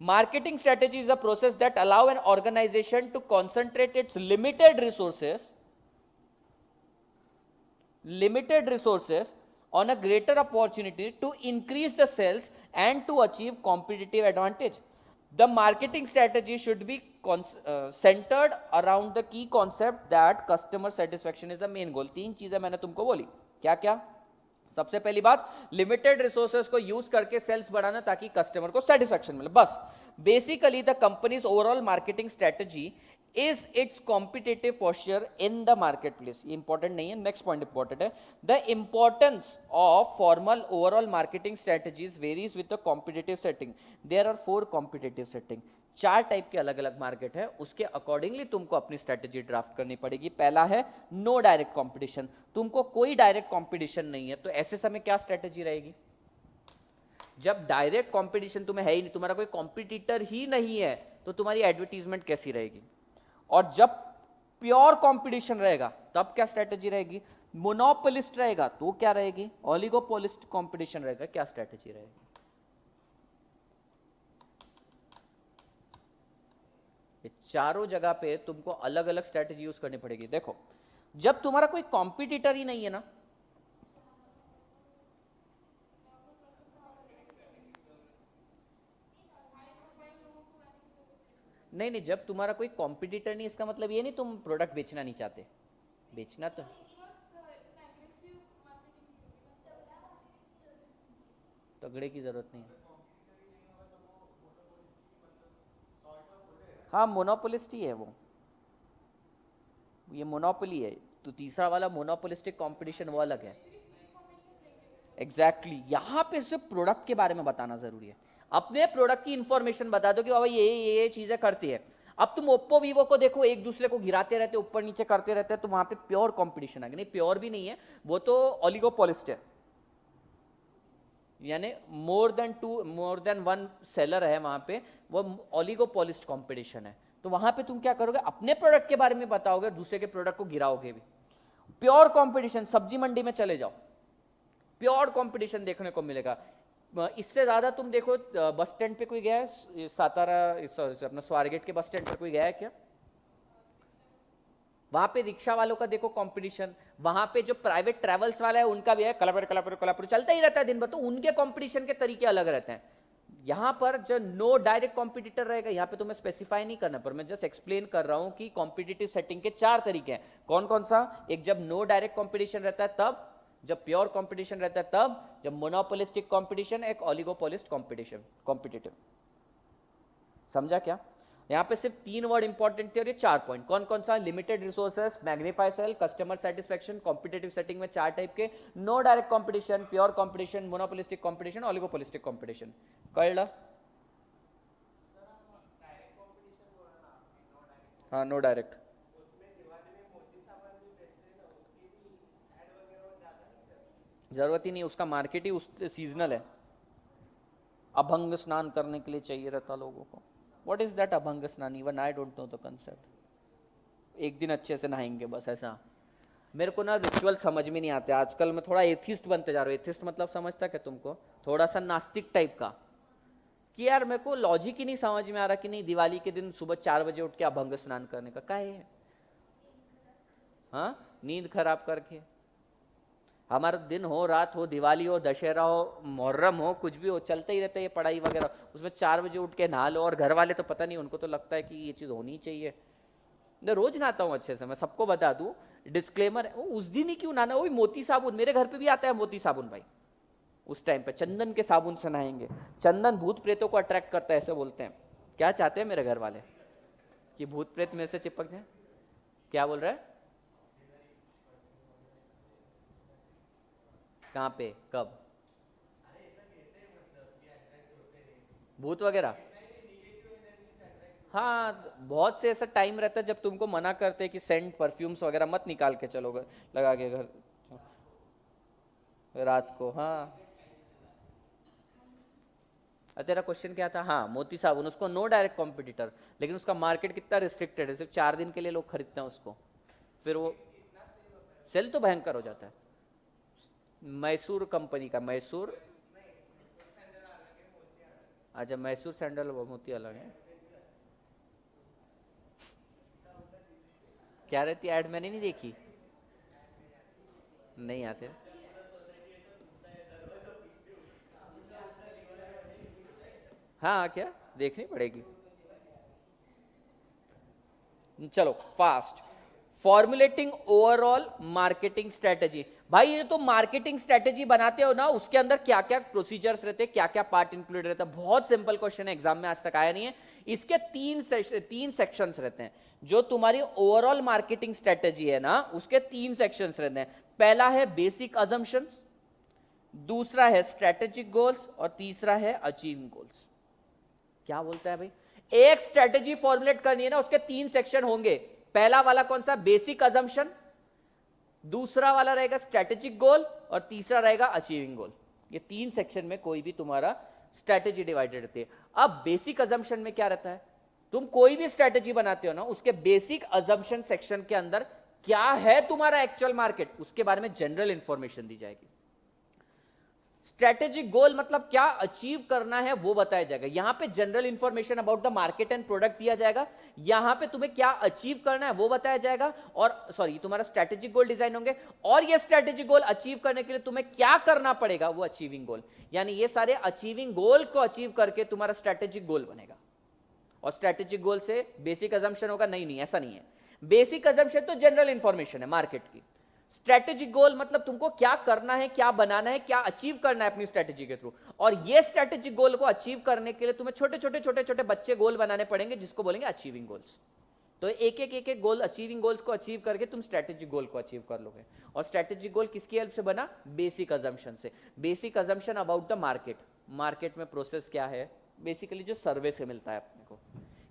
Marketing strategy is a process that allow an organization to concentrate its limited resources on a greater opportunity to increase the sales and to achieve competitive advantage. The marketing strategy should be centered around the key concept that customer satisfaction is the main goal. 3 चीजें मैंने तुमको बोली, क्या क्या? सबसे पहली बात, limited resources को यूज करके सेल्स बढ़ाना ताकि कस्टमर को सेटिस्फेक्शन मिले, बस। Basically the company's overall marketing strategy is its competitive posture in the marketplace. ये इंपॉर्टेंट नहीं है, नेक्स्ट पॉइंट इंपॉर्टेंट है। The importance of formal overall marketing strategies varies with the competitive setting. There are 4 competitive setting. 4 type के अलग अलग market है, उसके accordingly तुमको अपनी स्ट्रेटेजी ड्राफ्ट करनी पड़ेगी। पहला है नो डायरेक्ट कॉम्पिटिशन। तुमको कोई डायरेक्ट कॉम्पिटिशन नहीं है, तो ऐसे समय क्या स्ट्रेटेजी रहेगी? जब डायरेक्ट कॉम्पिटिशन तुम्हें है ही नहीं, तुम्हारा कोई कॉम्पिटिटर ही नहीं है, तो तुम्हारी एडवर्टीजमेंट कैसी रहेगी? और जब प्योर कंपटीशन रहेगा तब क्या स्ट्रेटेजी रहेगी? मोनोपोलिस्ट रहेगा तो क्या रहेगी? ओलिगोपोलिस्ट कंपटीशन रहेगा, क्या स्ट्रेटेजी रहेगी? ये चारों जगह पे तुमको अलग अलग स्ट्रेटेजी यूज करनी पड़ेगी। देखो, जब तुम्हारा कोई कॉम्पिटिटर ही नहीं है ना, नहीं, जब तुम्हारा कोई कॉम्पिटिटर नहीं, इसका मतलब ये नहीं तुम प्रोडक्ट बेचना नहीं चाहते, बेचना तो। तगड़े की जरूरत नहीं है। हाँ, मोनोपोलिस्ट ही है वो, ये मोनोपोली है। तो तीसरा वाला मोनोपोलिस्टिक कंपटीशन वो अलग है। एग्जैक्टली, यहां पे सिर्फ प्रोडक्ट के बारे में बताना जरूरी है। अपने प्रोडक्ट की इंफॉर्मेशन बता दो कि बाबा ये चीजें करती है। अब तुम ओप्पो वीवो को देखो, एक दूसरे को गिराते रहते, ऊपर नीचे करते रहते हैं, तो वहां पे प्योर कंपटीशन है। नहीं, प्योर भी नहीं है, वो तो ओलिगोपोलिस्ट है, यानी मोर देन वन सेलर है वहां पे, वो ओलिगोपोलिस्ट कंपटीशन है। तो वहां पे तुम क्या करोगे? अपने प्रोडक्ट के बारे में बताओगे, दूसरे के प्रोडक्ट को गिराओगे भी। प्योर कंपटीशन, सब्जी मंडी में चले जाओ, प्योर कंपटीशन देखने को मिलेगा। इससे ज्यादा तुम देखो, बस स्टैंड पे कोई गया है? सातारा, अपना स्वारगेट के बस स्टैंड पर कोई गया है क्या? वहां पे रिक्शा वालों का देखो कंपटीशन, वहां पे जो प्राइवेट ट्रैवल्स वाला है उनका भी है, कलापुर कलापुर कलापुर चलता ही रहता है दिन भर। तो उनके कंपटीशन के तरीके अलग रहते हैं। यहां पर जो नो डायरेक्ट कॉम्पिटिटर रहेगा, यहां पे तो मैं स्पेसिफाई नहीं करना, पर मैं जस्ट एक्सप्लेन कर रहा हूं कि कॉम्पिटिटिव सेटिंग के 4 तरीके हैं। कौन कौन सा? एक, जब नो डायरेक्ट कॉम्पिटिशन रहता है तब, जब प्योर कंपटीशन रहता है तब, जब मोनोपोलिस्टिक कंपटीशन, एक ओलिगोपोलिस्ट कंपटीशन कॉम्पिटिटिव। समझा क्या? यहां पे सिर्फ 3 वर्ड इंपॉर्टेंट थे और ये 4 पॉइंट। कौन कौन सा? Limited resources, magnify sale, customer satisfaction. Competitive setting में 4 टाइप के, no direct competition, pure competition, monopolistic competition, oligopolistic competition. कळलं? हाँ, नो डायरेक्ट। जरूरत ही नहीं, उसका मार्केट ही उस सीजनल है। अभंग स्नान करने के लिए चाहिए रहता लोगों को। व्हाट इज दैट अभंग स्नान? Even I don't know the concept. एक दिन अच्छे से नहाएंगे बस, ऐसा। मेरे को ना रिचुअल समझ में नहीं आते आजकल। मैं थोड़ा एथिस्ट बनते जा रहा हूँ। एथिस्ट मतलब समझता क्या तुमको? थोड़ा सा नास्तिक टाइप का, कि यार मेरे को लॉजिक ही नहीं समझ में आ रहा कि नहीं दिवाली के दिन सुबह 4 बजे उठ के अभंग स्नान करने का क्या है? हाँ, नींद खराब करके। हमारा दिन हो, रात हो, दिवाली हो, दशहरा हो, मुहर्रम हो, कुछ भी हो, चलते ही रहता है ये पढ़ाई वगैरह। उसमें 4 बजे उठ के नहा लो, और घर वाले तो पता नहीं, उनको तो लगता है कि ये चीज़ होनी चाहिए। मैं रोज नहाता हूँ अच्छे से, मैं सबको बता दूँ, डिस्क्लेमर है। उस दिन ही क्यों नहाना? वो भी मोती साबुन, मेरे घर पे भी आता है मोती साबुन भाई। उस टाइम पे चंदन के साबुन से नहाएंगे। चंदन भूत प्रेतों को अट्रैक्ट करता है, ऐसे बोलते हैं। क्या चाहते हैं मेरे घर वाले? कि भूत प्रेत मेरे से चिपक जाए? क्या बोल रहा है? कहाँ पे, कब? भूत वगैरह? हाँ, बहुत से ऐसा टाइम रहता है जब तुमको मना करते हैं कि सेंट परफ्यूम्स वगैरह मत निकाल के चलोगे लगा के घर रात को। हाँ, तेरा क्वेश्चन क्या था? हाँ, मोती साबुन, उसको नो डायरेक्ट कॉम्पिटिटर, लेकिन उसका मार्केट कितना रिस्ट्रिक्टेड है, सिर्फ 4 दिन के लिए लोग खरीदते हैं उसको, फिर वो सेल तो भयंकर हो जाता है। मैसूर कंपनी का, मैसूर, अच्छा मैसूर सैंडल मोती अलग है। क्या रहती है ऐड? मैंने नहीं देखी, नहीं आते। हाँ क्या, देखनी पड़ेगी। चलो fast, formulating overall marketing strategy. भाई ये तो मार्केटिंग स्ट्रेटेजी बनाते हो ना, उसके अंदर क्या क्या प्रोसीजर्स रहते हैं, क्या क्या पार्ट इंक्लूड रहता है? बहुत सिंपल क्वेश्चन है, एग्जाम में आज तक आया नहीं है। इसके तीन सेक्शंस रहते हैं। जो तुम्हारी ओवरऑल मार्केटिंग स्ट्रेटेजी है ना, उसके 3 सेक्शंस रहते हैं। पहला है बेसिक अजम्पशंस, दूसरा है स्ट्रेटेजिक गोल्स, और तीसरा है अचीविंग गोल्स। क्या बोलता है भाई? एक स्ट्रेटेजी फॉर्मुलेट करनी है ना, उसके 3 सेक्शन होंगे। पहला वाला कौन सा? बेसिक अजम्पशन, दूसरा वाला रहेगा स्ट्रेटेजिक गोल, और तीसरा रहेगा अचीविंग गोल। ये 3 सेक्शन में कोई भी तुम्हारा स्ट्रेटेजी डिवाइडेड रहती है। अब बेसिक अजम्पशन में क्या रहता है? तुम कोई भी स्ट्रेटेजी बनाते हो ना, उसके बेसिक अजम्पशन सेक्शन के अंदर क्या है तुम्हारा एक्चुअल मार्केट, उसके बारे में जनरल इंफॉर्मेशन दी जाएगी। स्ट्रेटेजिक गोल मतलब क्या अचीव करना है वो बताया जाएगा। यहां पे general information about the market and product दिया जाएगा, यहां पे तुम्हें क्या अचीव करना है वो बताया जाएगा, और सॉरी तुम्हारा स्ट्रेटेजिक गोल डिजाइन होंगे, और ये स्ट्रेटेजिक गोल अचीव करने के लिए तुम्हें क्या करना पड़ेगा, वो अचीविंग गोल। यानी ये सारे अचीविंग गोल को अचीव करके तुम्हारा स्ट्रेटेजिक गोल बनेगा। और स्ट्रेटेजिक गोल से बेसिक अजम्पशन होगा? नहीं नहीं, ऐसा नहीं है। बेसिक अजम्पशन तो जनरल इंफॉर्मेशन है मार्केट की। स्ट्रेटेजिक गोल मतलब तुमको क्या करना है, क्या बनाना है, क्या अचीव करना है अपनी स्ट्रेटेजी के थ्रू। और ये स्ट्रेटेजिक गोल को अचीव करने के लिए तुम्हें छोटे छोटे बच्चे गोल बनाने पड़ेंगे, जिसको बोलेंगे अचीविंग गोल्स। तो एक एक गोल, अचीविंग गोल्स को अचीव करके तुम स्ट्रेटेजिक गोल को अचीव कर लोगे। और स्ट्रेटेजिक गोल किसकी हेल्प से बना? बेसिक अजम्पशन से। Basic assumption about the market, market में प्रोसेस क्या है, बेसिकली जो सर्वे से मिलता है अपने को।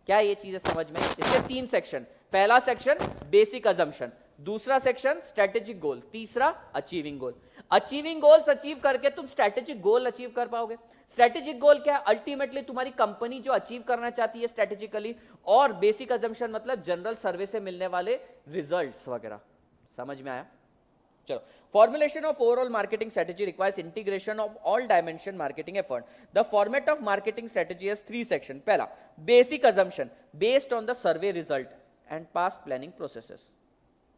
क्या ये चीजें समझ में? इसके 3 सेक्शन। पहला सेक्शन बेसिक अजम्पशन, दूसरा सेक्शन स्ट्रेटेजिक गोल, तीसरा अचीविंग गोल। अचीविंग गोल्स अचीव करके तुम स्ट्रेटेजिक गोल अचीव कर पाओगे। स्ट्रेटेजिक गोल क्या है? अल्टीमेटली तुम्हारी कंपनी जो अचीव करना चाहती है स्ट्रेटेजिकली। और बेसिक अजम्पशन मतलब जनरल सर्वे से मिलने वाले रिजल्ट्स वगैरह। समझ में आया? चलो, formulation of overall marketing strategy requires integration of all dimension marketing effort. The format of marketing strategy has 3 sections. पहला basic assumption based on the survey result and past planning processes.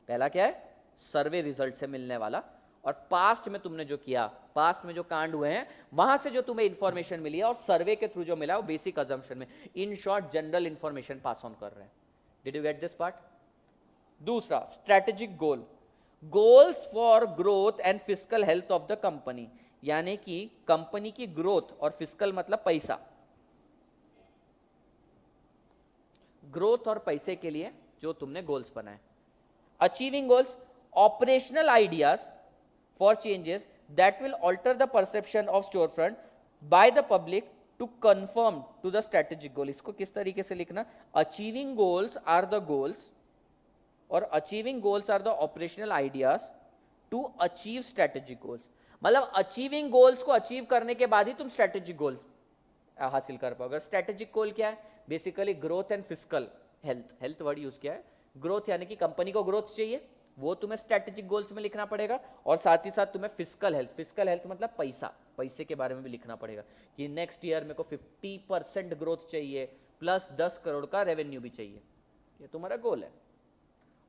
पहला क्या है? सर्वे result से मिलने वाला, और past में तुमने जो किया, पास्ट में जो कांड हुए हैं, वहां से जो तुम्हें इंफॉर्मेशन मिली है, और सर्वे के थ्रू जो मिला वो बेसिक अजम्पशन में, in short general information pass on कर रहे हैं। Did you get this part? दूसरा strategic goal, goals for growth and fiscal health of the company, यानी कि कंपनी की ग्रोथ, और फिस्कल मतलब पैसा, ग्रोथ और पैसे के लिए जो तुमने गोल्स बनाए। Achieving goals, operational ideas for changes that will alter the perception of store front by the public to conform to the strategic goal. इसको किस तरीके से लिखना? Achieving goals are the goals, और achieving goals are the operational ideas to achieve strategic goals. मतलब achieving goals को achieve करने के बाद ही तुम स्ट्रेटेजिक गोल हासिल कर पाओगे। स्ट्रेटेजिक गोल क्या है? Basically growth and fiscal health. Health word use किया है। ग्रोथ यानी कि कंपनी को ग्रोथ चाहिए, वो तुम्हें स्ट्रेटेजिक गोल्स में लिखना पड़ेगा, और साथ ही साथ तुम्हें फिस्कल हेल्थ, फिस्कल हेल्थ मतलब पैसा, पैसे के बारे में भी लिखना पड़ेगा कि नेक्स्ट ईयर मेरे को 50% ग्रोथ चाहिए, प्लस 10 करोड़ का रेवेन्यू भी चाहिए। ये तुम्हारा गोल है,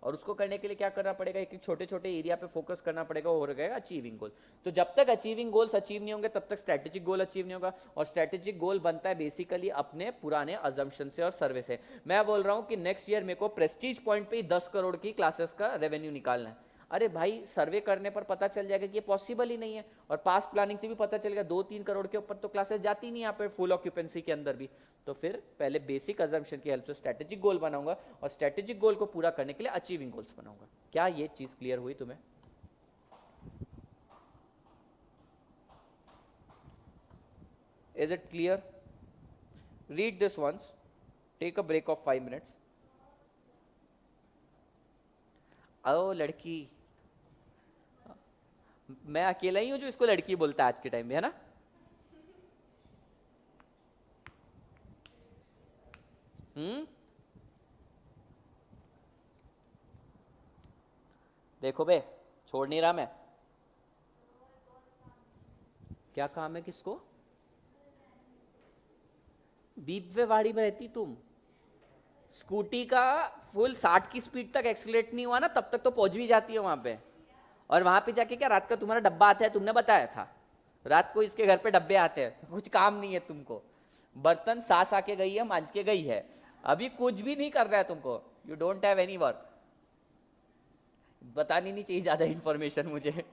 और उसको करने के लिए क्या करना पड़ेगा? एक एक छोटे छोटे एरिया पे फोकस करना पड़ेगा, हो रहेगा अचीविंग गोल। तो जब तक अचीविंग गोल्स अचीव नहीं होंगे तब तक स्ट्रेटेजिक गोल अचीव नहीं होगा। और स्ट्रेटेजिक गोल बनता है बेसिकली अपने पुराने अजम्पशन से और सर्वे से। मैं बोल रहा हूं कि नेक्स्ट ईयर मेरे को प्रेस्टीज पॉइंट पे ही 10 करोड़ की क्लासेस का रेवेन्यू निकालना है। अरे भाई, सर्वे करने पर पता चल जाएगा कि ये पॉसिबल ही नहीं है, और पास प्लानिंग से भी पता चलेगा 2-3 करोड़ के ऊपर तो क्लासेस जाती नहीं यहाँ पे फुल ऑक्यूपेंसी के अंदर भी। तो फिर पहले बेसिक अजम्पशन की हेल्प से स्ट्रेटेजिक गोल बनाऊंगा, और स्ट्रेटेजिक गोल को पूरा करने के लिए अचीविंग गोल्स बनाऊंगा। क्या ये चीज क्लियर हुई तुम्हें? Is it clear? Read this once, take a break of 5 minutes. ओ लड़की, मैं अकेला ही हूं जो इसको लड़की बोलता है आज के टाइम में, है ना? देखो बे, छोड़ नहीं रहा मैं। क्या काम है किसको? बीपवेवाड़ी में रहती तुम? स्कूटी का फुल 60 की स्पीड तक एक्सीलरेट नहीं हुआ ना, तब तक तो पहुंच भी जाती है वहां पे। और वहां पे जाके क्या रात का तुम्हारा डब्बा आता है, तुमने बताया था रात को इसके घर पे डब्बे आते हैं, कुछ काम नहीं है तुमको। बर्तन सास आके गई है, मांझ के गई है, अभी कुछ भी नहीं कर रहा है तुमको। You don't have any work. बतानी नहीं चाहिए ज्यादा इंफॉर्मेशन मुझे।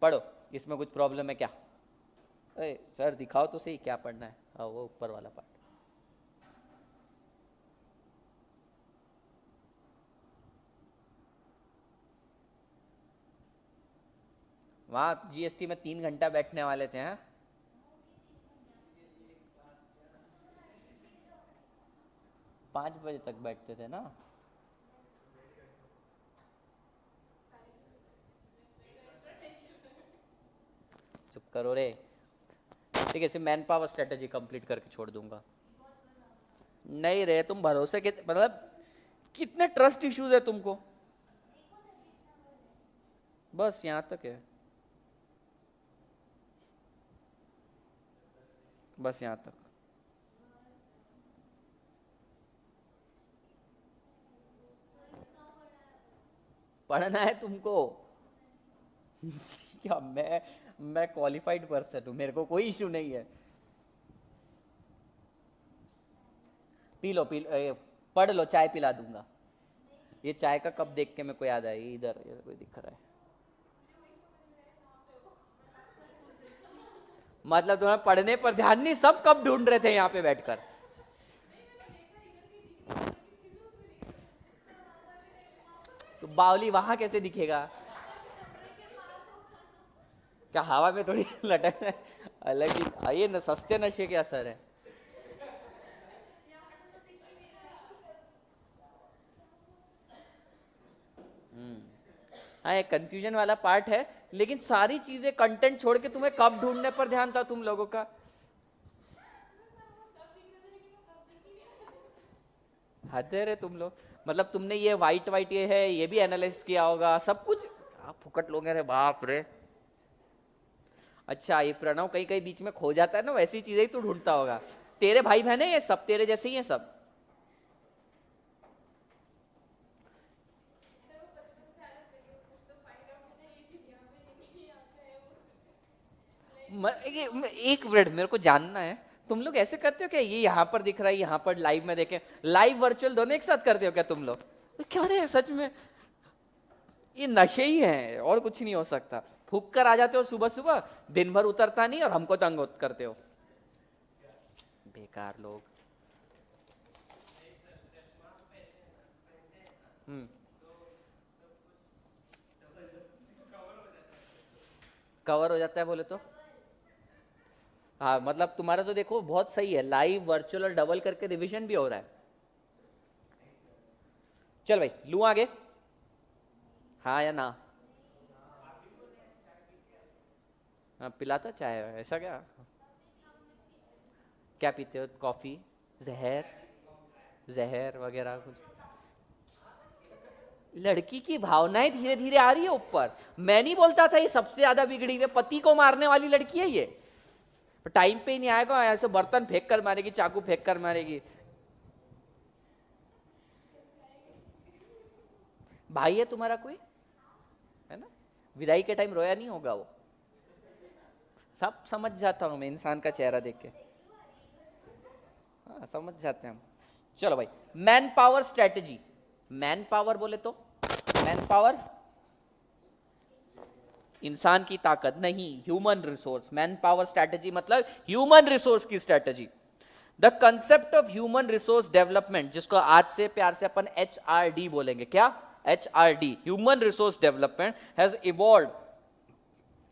पढ़ो, इसमें कुछ प्रॉब्लम है क्या? अरे सर दिखाओ तो सही क्या पढ़ना है। हाँ वो ऊपर वाला पार्ट। वहां जीएसटी में 3 घंटा बैठने वाले थे। हाँ 5 बजे तक बैठते थे ना। चुप करो रे। ठीक है, मैन पावर स्ट्रेटेजी कंप्लीट करके छोड़ दूंगा। नहीं रे, तुम भरोसे के मतलब कितने ट्रस्ट इश्यूज है तुमको? बस यहां तक है, बस यहां तक। पढ़ना है तुमको। क्या मैं क्वालिफाइड पर्सन हूं, मेरे को कोई इशू नहीं है। पी लो पी लो, पढ़ लो, चाय पिला दूंगा। ये चाय का कप देख के मेरे को याद आया, इधर कोई दिख रहा है। मतलब तुम्हें पढ़ने पर ध्यान नहीं, सब कब ढूंढ रहे थे यहाँ पे बैठकर। तो बावली वहां कैसे दिखेगा? क्या हवा में थोड़ी लटक रहा है? अलग ही ये न, सस्ते नशे के असर है। हाँ ये कंफ्यूजन वाला पार्ट है, लेकिन सारी चीजें कंटेंट छोड़ के तुम्हें कब ढूंढने पर ध्यान था तुम लोगों का? हद है रे तुम लोग। मतलब तुमने ये वाइट वाइट ये है ये भी एनालाइज किया होगा सब कुछ। आप फुकट लोग हैं रे, बाप रे। अच्छा ये प्रणव कहीं कहीं बीच में खो जाता है ना, वैसी चीजें ही तू ढूंढता होगा। तेरे भाई बहन है ये सब, तेरे जैसे ही है सब। एक मिनट मेरे को जानना है, तुम लोग ऐसे करते हो क्या? ये यहाँ पर दिख रहा है, यहाँ पर लाइव में देखे, लाइव वर्चुअल दोनों एक साथ करते हो क्या तुम लोग? क्या रहे सच में? ये नशे ही हैं और कुछ नहीं हो सकता। फूक कर आ जाते हो सुबह सुबह, दिन भर उतरता नहीं और हमको तंग करते हो। बेकार लोग। हम्म। कवर हो जाता है बोले तो? हाँ मतलब तुम्हारा तो देखो बहुत सही है, लाइव वर्चुअल और डबल करके रिवीजन भी हो रहा है। चल भाई लू आगे। हाँ या ना? हाँ पिलाता चाय, ऐसा क्या? क्या पीते हो, कॉफी, जहर, जहर वगैरह कुछ? लड़की की भावनाएं धीरे धीरे आ रही है ऊपर। मैं नहीं बोलता था ये सबसे ज्यादा बिगड़ी हुई, पति को मारने वाली लड़की है ये। टाइम पे ही नहीं आएगा, ऐसे बर्तन फेंक कर मारेगी, चाकू फेंक कर मारेगी। भाई है तुम्हारा कोई? है ना? विदाई के टाइम रोया नहीं होगा वो? सब समझ जाता हूं मैं इंसान का चेहरा देख के। हाँ समझ जाते हैं हम। चलो भाई, man power strategy. Man power बोले तो मैन पावर इंसान की ताकत नहीं, human resource. Man power strategy मतलब ह्यूमन रिसोर्स की strategy. The concept of human resource development, जिसको आज से प्यार से अपन HRD बोलेंगे। क्या? HRD, human resource development, has evolved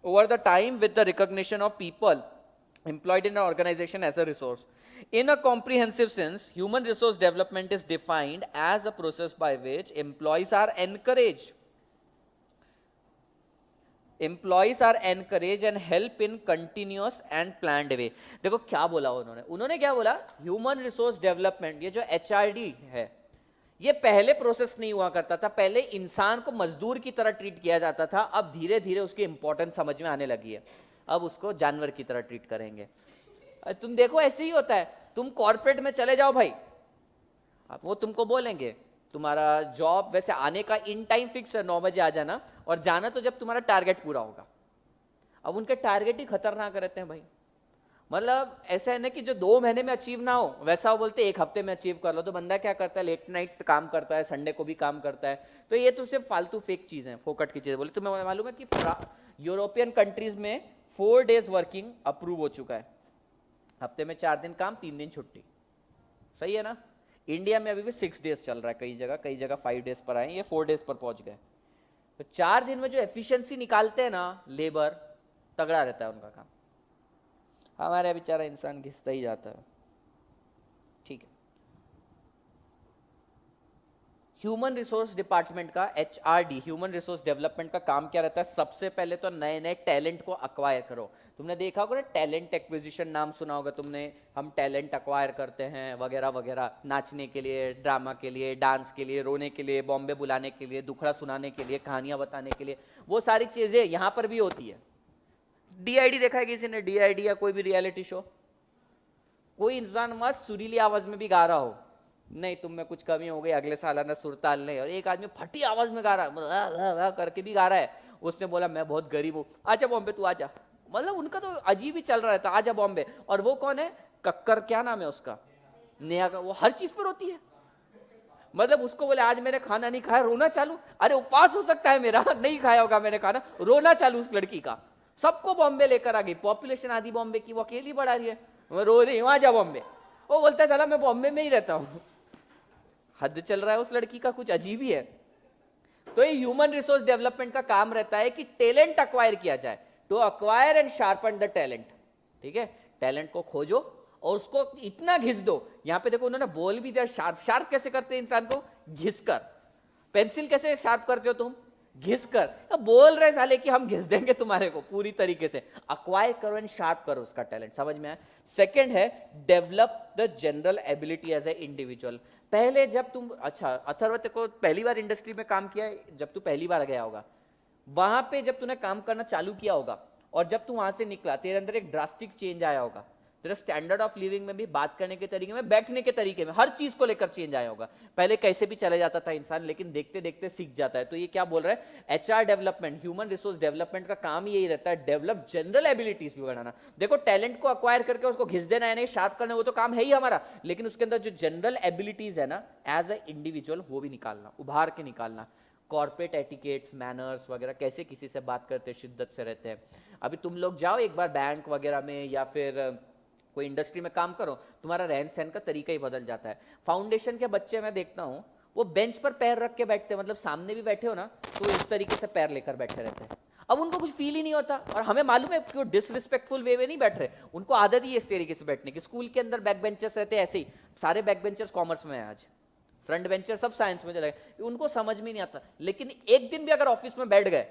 over the time with the recognition of people employed in an organization as a resource. In a comprehensive sense, human resource development is defined as a process by which employees are encouraged employees are encourage and help in continuous and planned way. देखो क्या बोला उन्होंने क्या बोला, human resource development, ये जो HRD है, ये पहले प्रोसेस नहीं हुआ करता था। पहले इंसान को मजदूर की तरह ट्रीट किया जाता था, अब धीरे धीरे उसकी इंपॉर्टेंस समझ में आने लगी है, अब उसको जानवर की तरह ट्रीट करेंगे। तुम देखो ऐसे ही होता है, तुम कॉर्पोरेट में चले जाओ भाई, अब वो तुमको बोलेंगे तुम्हारा जॉब वैसे आने का इन टाइम फिक्स है, 9 बजे आ जाना, और जाना तो जब तुम्हारा टारगेट पूरा होगा। अब उनके टारगेट ही खतरनाक रहते हैं भाई, मतलब ऐसा है ना कि जो 2 महीने में अचीव ना हो वैसा वो बोलते 1 हफ्ते में अचीव कर लो। तो बंदा क्या करता है, लेट नाइट काम करता है, संडे को भी काम करता है। तो ये तो सिर्फ फालतू फेक चीज है, फोकट की चीज। बोले तुम्हें मालूम है कि यूरोपियन कंट्रीज में 4 डेज वर्किंग अप्रूव हो चुका है, हफ्ते में 4 दिन काम 3 दिन छुट्टी, सही है ना। इंडिया में अभी भी 6 डेज चल रहा है, कई जगह 5 डेज पर आए, ये 4 डेज पर पहुंच गए। तो 4 दिन में जो एफिशिएंसी निकालते हैं ना लेबर, तगड़ा रहता है उनका काम। हमारे बेचारा इंसान घिसता ही जाता है। ठीक है, ह्यूमन रिसोर्स डिपार्टमेंट का एचआरडी, ह्यूमन रिसोर्स डेवलपमेंट का काम क्या रहता है, सबसे पहले तो नए नए टैलेंट को अक्वायर करो। तुमने देखा होगा ना, टैलेंट एक्विजिशन नाम सुना होगा तुमने, हम टैलेंट अक्वायर करते हैं वगैरह वगैरह, नाचने के लिए, ड्रामा के लिए, डांस के लिए, रोने के लिए, बॉम्बे बुलाने के लिए, दुखड़ा सुनाने के लिए, कहानियां बताने के लिए, वो सारी चीजें यहां पर भी होती है। डीआईडी देखा है किसी ने, डीआईडी या कोई भी रियलिटी शो? कोई इंसान मस्त सुरीली आवाज में भी गा रहा हो, नहीं तुम में कुछ कमी हो गई, अगले साल आना सुरताल नहीं। और एक आदमी फटी आवाज में गा रहा है, करके भी गा रहा है, उसने बोला मैं बहुत गरीब हूं, आजा बॉम्बे तू आजा। मतलब उनका तो अजीब ही चल रहा था, आजा बॉम्बे। और वो कौन है, कक्कर, क्या नाम है उसका, नेहा का, वो हर चीज पर होती है। मतलब उसको बोले आज मैंने खाना नहीं खाया, रोना चालू। अरे उपवास हो सकता है मेरा, नहीं खाया होगा मैंने खाना, रोना चालू उस लड़की का। सबको बॉम्बे लेकर आ गई, पॉपुलेशन आधी बॉम्बे की, वो अकेली बढ़ा रही है, मैं रो रही हूँ आजा बॉम्बे। वो बोलता है चला मैं बॉम्बे में ही रहता हूँ। हद चल रहा है उस लड़की का, कुछ अजीब ही है। तो ये ह्यूमन रिसोर्स डेवलपमेंट का काम रहता है कि टैलेंट अक्वायर किया जाए, to acquire and sharpen the talent. ठीक है, टैलेंट को खोजो और उसको इतना घिस दो। यहां पे देखो उन्होंने बोल भी दिया, शार्प। शार्प कैसे करते हैं इंसान को, घिस कर। पेंसिल कैसे शार्प करते हो तुम, घिस कर। बोल रहे साले कि हम घिस देंगे तुम्हारे को पूरी तरीके से। अक्वायर करो एंड शार्प करो उसका टैलेंट, समझ में आया। सेकंड है develop the general ability as a individual. पहले जब तुम, अच्छा अथर्व को पहली बार इंडस्ट्री में काम किया है, जब तू पहली बार गया होगा वहां पे, जब तूने काम करना चालू किया होगा और जब तू वहां से निकला, तेरे अंदर एक ड्रास्टिक चेंज आया होगा। तेरा स्टैंडर्ड ऑफ लिविंग में भी, बात करने के तरीके में, बैठने के तरीके में, हर चीज को लेकर चेंज आया होगा। पहले कैसे भी चले जाता था इंसान, लेकिन देखते देखते सीख जाता है। तो ये क्या बोल रहा है, HR development, human resource development का काम यही रहता है, डेवलप जनरल एबिलिटीज भी बढ़ाना। देखो टैलेंट को अक्वायर करके उसको घिस देना है, नहीं शार्प करना, वो तो काम है ही हमारा, लेकिन उसके अंदर जो जनरल एबिलिटीज है ना, एज ए इंडिविजुअल, वो भी निकालना, उभार के निकालना। कॉर्पोरेट एटिकेट्स, मैनर्स वगैरह, कैसे किसी से बात करते हैं, शिद्दत से रहते हैं। अभी तुम लोग जाओ एक बार बैंक वगैरह में या फिर कोई इंडस्ट्री में काम करो, तुम्हारा रहन सहन का तरीका ही बदल जाता है। फाउंडेशन के बच्चे मैं देखता हूँ, वो बेंच पर पैर रख के बैठते हैं, मतलब सामने भी बैठे हो ना तो इस तरीके से पैर लेकर बैठे रहते हैं। अब उनको कुछ फील ही नहीं होता, और हमें मालूम है कि वो डिसरिस्पेक्टफुल वे में नहीं बैठ रहे, उनको आदत ही है इस तरीके से बैठने की। स्कूल के अंदर बैक बेंचर्स रहते हैं ऐसे ही, सारे बैक बेंचर्स कॉमर्स में है आज, फ्रंट बेंचर सब साइंस में चले गए, उनको समझ में नहीं आता। लेकिन एक दिन भी अगर ऑफिस में बैठ गए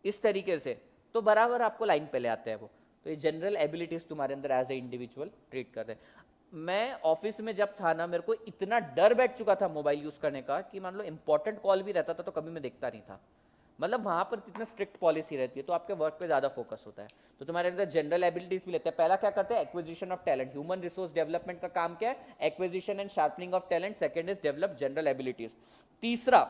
इस तरीके से, तो बराबर आपको लाइन पे ले आते हैं वो। तो ये जनरल एबिलिटीज तुम्हारे अंदर एज ए इंडिविजुअल ट्रीट कर रहे हैं। मैं ऑफिस में जब था ना, मेरे को इतना डर बैठ चुका था मोबाइल यूज करने का कि मान लो इंपॉर्टेंट कॉल भी रहता था तो कभी मैं देखता नहीं था। मतलब वहां पर इतना स्ट्रिक्ट पॉलिसी रहती है, तो आपके वर्क पे ज्यादा फोकस होता है। तो तुम्हारे अंदर जनरल एबिलिटीज भी लेते हैं। पहला क्या करते हैं, acquisition of talent. Human resource development का काम क्या है, acquisition and sharpening of talent. Second is develop general abilities. तीसरा,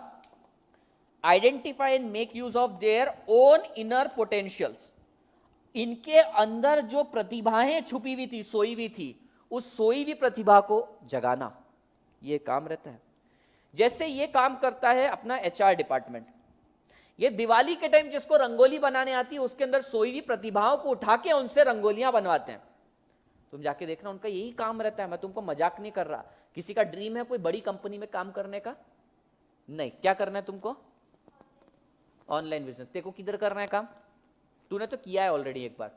identify and make use of their own inner potentials. इनके अंदर जो प्रतिभाएं छुपी हुई थी, सोई हुई थी, उस सोई हुई प्रतिभा को जगाना, ये काम रहता है। जैसे ये काम करता है अपना एचआर डिपार्टमेंट। ये दिवाली के टाइम जिसको रंगोली बनाने आती है, उसके अंदर सोई हुई प्रतिभाओं को उठा के उनसे रंगोलियां बनवाते हैं। तुम जाके देखना, उनका यही काम रहता है। मैं तुमको मजाक नहीं कर रहा। किसी का ड्रीम है कोई बड़ी कंपनी में काम करने का? नहीं, क्या करना है तुमको, ऑनलाइन बिजनेस। तेरे को किधर करना है काम, तूने तो किया है ऑलरेडी एक बार,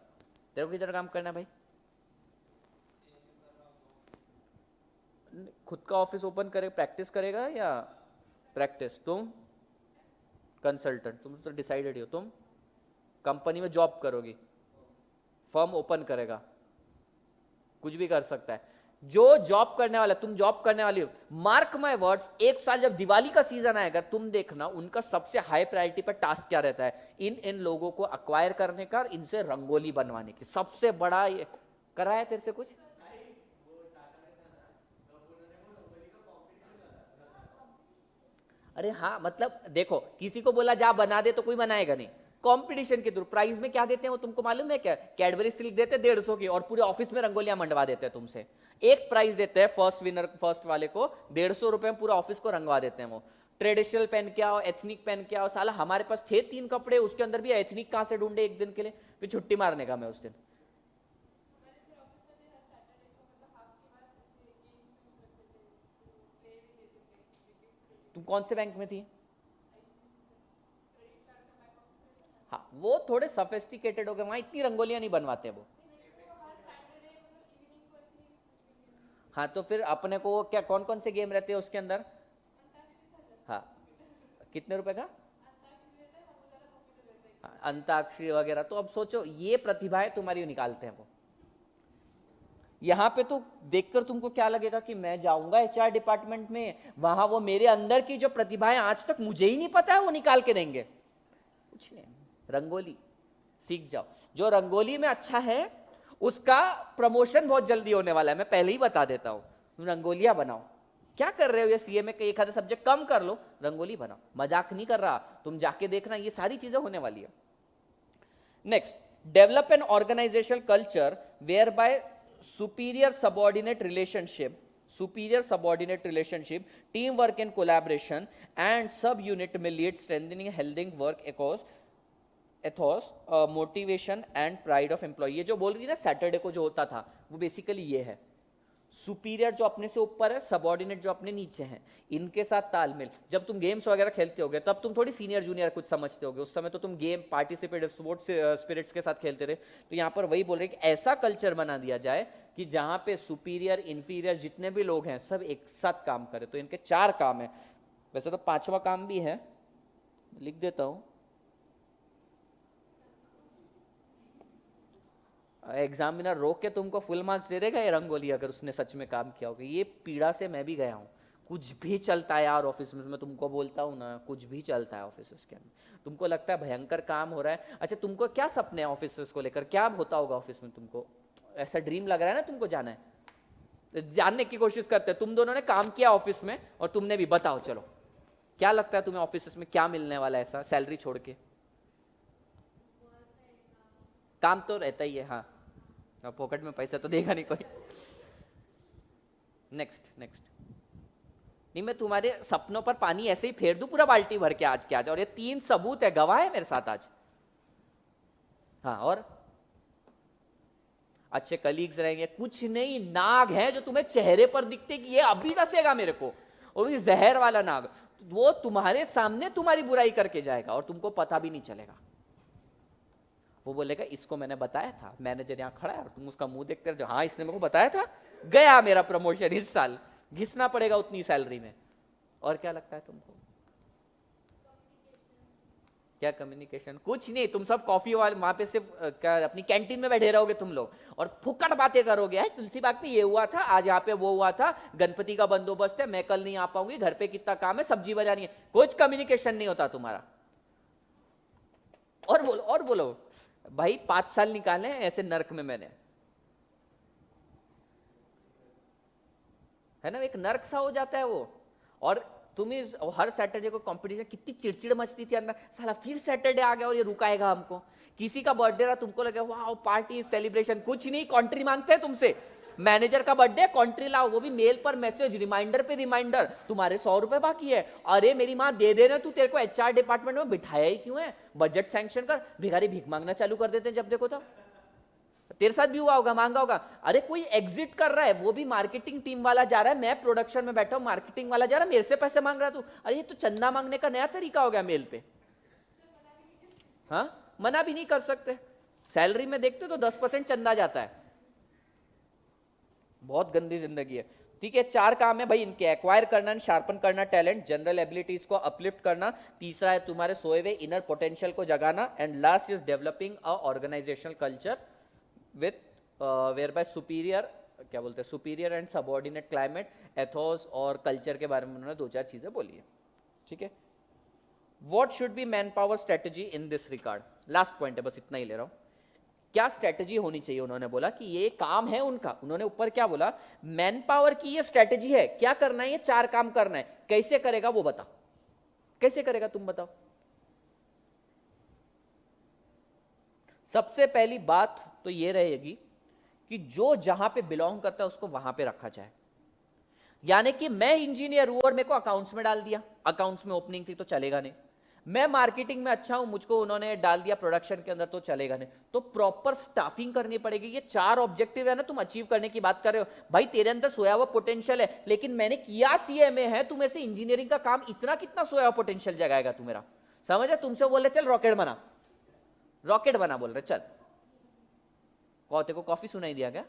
तेरे को किधर काम करना है भाई? खुद का ऑफिस ओपन करे, प्रैक्टिस करेगा या प्रैक्टिस? तुम कंसल्टेंट, तुम तो डिसाइडेड हो, तुम कंपनी में जॉब करोगी, फर्म ओपन करेगा, कुछ भी कर सकता है। जो जॉब करने वाला, तुम जॉब करने वाली हो, मार्क माय वर्ड्स, एक साल जब दिवाली का सीजन आएगा तुम देखना उनका सबसे हाई प्रायोरिटी पर टास्क क्या रहता है, इन लोगों को अक्वायर करने का और इनसे रंगोली बनवाने की। सबसे बड़ा ये कराया तेरे से कुछ? अरे हाँ, मतलब देखो, किसी को बोला जा बना दे तो कोई बनाएगा नहीं। कंपटीशन के थ्रू प्राइस में क्या देते हैं वो तुमको मालूम है क्या? कैडबरी सिल्क देते 150 की, और पूरे ऑफिस में रंगोलियां मंडवा देते हैं तुमसे। एक प्राइस देते हैं फर्स्ट विनर, फर्स्ट वाले को 150 रुपए में पूरा ऑफिस को रंगवा देते हैं वो। ट्रेडिशनल पहन के आओ, एथनिक पहन के आओ। साला हमारे पास थे 3 कपड़े, उसके अंदर भी एथनिक कहां से ढूंढे एक दिन के लिए? फिर छुट्टी मारने का मैं उस दिन। तुम कौन से बैंक में थी? हाँ, वो थोड़े सफेस्टिकेटेड हो गए, वहां इतनी रंगोलियां नहीं बनवाते वो। हाँ, तो फिर अपने को क्या कौन कौन से गेम रहते हैं उसके अंदर? हाँ, कितने रुपए का? हाँ, अंताक्षरी वगैरह। तो अब सोचो, ये प्रतिभाएं तुम्हारी निकालते हैं वो। यहाँ पे तो देखकर तुमको क्या लगेगा कि मैं जाऊंगा एचआर डिपार्टमेंट में, वहां वो मेरे अंदर की जो प्रतिभाएं आज तक मुझे ही नहीं पता है वो निकाल के देंगे। कुछ नहीं, रंगोली सीख जाओ। जो रंगोली में अच्छा है उसका प्रमोशन बहुत जल्दी होने वाला है, मैं पहले ही बता देता हूं। तुम रंगोलियां बनाओ। क्या कर रहे हो ये सीए में? एक आधा सब्जेक्ट कम कर लो, रंगोली बनाओ। मजाक नहीं कर रहा, तुम जाके देखना, ये सारी चीजें होने वाली है। Next, develop an organizational culture whereby superior subordinate relationship, teamwork and collaboration, and subunit may lead strengthening healthy work ethos, motivation and pride of employee। ये जो बोल रही है ना सैटरडे को जो होता था, वो बेसिकली ये है। सुपीरियर जो अपने से ऊपर है, सबऑर्डिनेट जो अपने नीचे हैं, इनके साथ तालमेल। जब तुम गेम्स वगैरह खेलते होगे तब तुम थोड़ी सीनियर जूनियर कुछ समझते होगे, उस समय तो तुम गेम पार्टिसिपेटिव स्पोर्ट्स स्पिरिट्स के साथ खेलते रहे। तो यहाँ पर वही बोल रहे कि ऐसा कल्चर बना दिया जाए कि जहां पे सुपीरियर इंफीरियर जितने भी लोग हैं सब एक साथ काम करें। तो इनके 4 काम है, वैसे तो 5वां काम भी है, लिख देता हूं। एग्जामिनर रोक के तुमको फुल मार्क्स दे देगा ये रंगोली, अगर उसने सच में काम किया होगा। ये पीड़ा से मैं भी गया हूँ। कुछ भी चलता है यार ऑफिस में, मैं तुमको बोलता हूँ ना, कुछ भी चलता है ऑफिस के अंदर। तुमको लगता है भयंकर काम हो रहा है। अच्छा, तुमको क्या सपने हैं ऑफिस को लेकर? क्या होता होगा ऑफिस में? तुमको ऐसा ड्रीम लग रहा है ना तुमको जाना है, तो जानने की कोशिश करते हैं। तुम दोनों ने काम किया ऑफिस में और तुमने भी, बताओ चलो क्या लगता है तुम्हें ऑफिस में क्या मिलने वाला है ऐसा, सैलरी छोड़ के? काम तो रहता ही है, हाँ, पॉकेट में पैसा तो देगा नहीं कोई। नेक्स्ट नहीं, मैं तुम्हारे सपनों पर पानी ऐसे ही फेर दूं पूरा बाल्टी भर के आज के आज, और ये 3 सबूत है, गवाह है मेरे साथ आज। हाँ, और अच्छे कलीग्स रहेंगे, कुछ नहीं, नाग है जो तुम्हें चेहरे पर दिखते कि ये अभी डसेगा मेरे को, और भी जहर वाला नाग, वो तुम्हारे सामने तुम्हारी बुराई करके जाएगा और तुमको पता भी नहीं चलेगा। वो बोलेगा इसको मैंने बताया था, मैनेजर यहाँ खड़ा है, और तुम उसका मुंह देखते रहो, हाँ इसने मेरे को बताया था, गया मेरा प्रमोशन इस साल, घिसना पड़ेगा उतनी सैलरी में। और क्या लगता है तुमको? क्या कम्युनिकेशन? कुछ नहीं, तुम सब कॉफी वाले वहां पे सिर्फ क्या अपनी कैंटीन में बैठे रहोगे तुम लोग, और फुकट बातें करोगे, है तुलसी बाग पे ये हुआ था, आज यहाँ पे वो हुआ था, गणपति का बंदोबस्त है, मैं कल नहीं आ पाऊंगी, घर पे कितना काम है, सब्जी बनानी है। कुछ कम्युनिकेशन नहीं होता तुम्हारा। और बोलो भाई, 5 साल निकाले ऐसे नर्क में मैंने, है ना, एक नर्क सा हो जाता है वो। और तुम्हें हर सैटरडे को कंपटीशन, कितनी चिड़चिड़ मचती थी अंदर, साला फिर सैटरडे आ गया और ये रुकाएगा हमको। किसी का बर्थडे रहा, तुमको लगे वाह पार्टी सेलिब्रेशन, कुछ नहीं, कॉन्ट्री मांगते हैं तुमसे। मैनेजर का बर्थडे, कॉन्ट्री लाओ, वो भी मेल पर मैसेज, रिमाइंडर पे रिमाइंडर, तुम्हारे 100 रुपए बाकी है, अरे मेरी माँ दे देना, तू तेरे को एचआर डिपार्टमेंट में बिठाया ही क्यों है, बजट सैंक्शन कर। भिखारी भीख मांगना चालू कर देते हैं जब देखो तब। तेरे साथ भी हुआ होगा, मांगा होगा। अरे कोई एग्जिट कर रहा है, वो भी मार्केटिंग टीम वाला जा रहा है, मैं प्रोडक्शन में बैठा हूं, मार्केटिंग वाला जा रहा है, मेरे से पैसे मांग रहा तू। अरे ये तो चंदा मांगने का नया तरीका हो गया मेल पे। हाँ, मना भी नहीं कर सकते। सैलरी में देखते तो 10% चंदा जाता है। बहुत गंदी जिंदगी है। ठीक है, 4 काम है भाई इनके, एक्वायर करना, शार्पन करना टैलेंट, जनरल एबिलिटीज को अपलिफ्ट करना, तीसरा है तुम्हारे सोए हुए इनर पोटेंशियल को जगाना, and last is developing a organizational culture with whereby superior, क्या बोलते हैं, superior and subordinate climate, ethos और कल्चर के बारे में उन्होंने 2-4 चीजें बोली है। ठीक है, what should be man power strategy in this regard, last point है, बस इतना ही ले रहा हूं। क्या स्ट्रेटेजी होनी चाहिए, उन्होंने बोला कि ये काम है उनका, उन्होंने ऊपर क्या बोला, मैन पावर की ये स्ट्रेटेजी है, क्या करना है, ये 4 काम करना है, कैसे करेगा वो बता, कैसे करेगा तुम बताओ। सबसे पहली बात तो ये रहेगी कि जो जहां पे बिलोंग करता है उसको वहां पे रखा जाए, यानी कि मैं इंजीनियर हूं और मेरे को अकाउंट्स में डाल दिया, अकाउंट्स में ओपनिंग थी तो चलेगा नहीं, मैं मार्केटिंग में अच्छा हूं, मुझको उन्होंने डाल दिया प्रोडक्शन के अंदर तो चलेगा नहीं, तो प्रॉपर स्टाफिंग करनी पड़ेगी। ये 4 ऑब्जेक्टिव है ना, तुम अचीव करने की बात कर रहे हो, भाई तेरे अंदर सोया हुआ पोटेंशियल है, लेकिन मैंने किया सीएमए है, तुम ऐसे इंजीनियरिंग का काम इतना कितना सोया हुआ पोटेंशियल जगाएगा तू मेरा, समझ है, तुमसे बोल रहे चल रॉकेट बना, रॉकेट बना बोल रहे चल, तेरे को कॉफी सुनाई दिया क्या,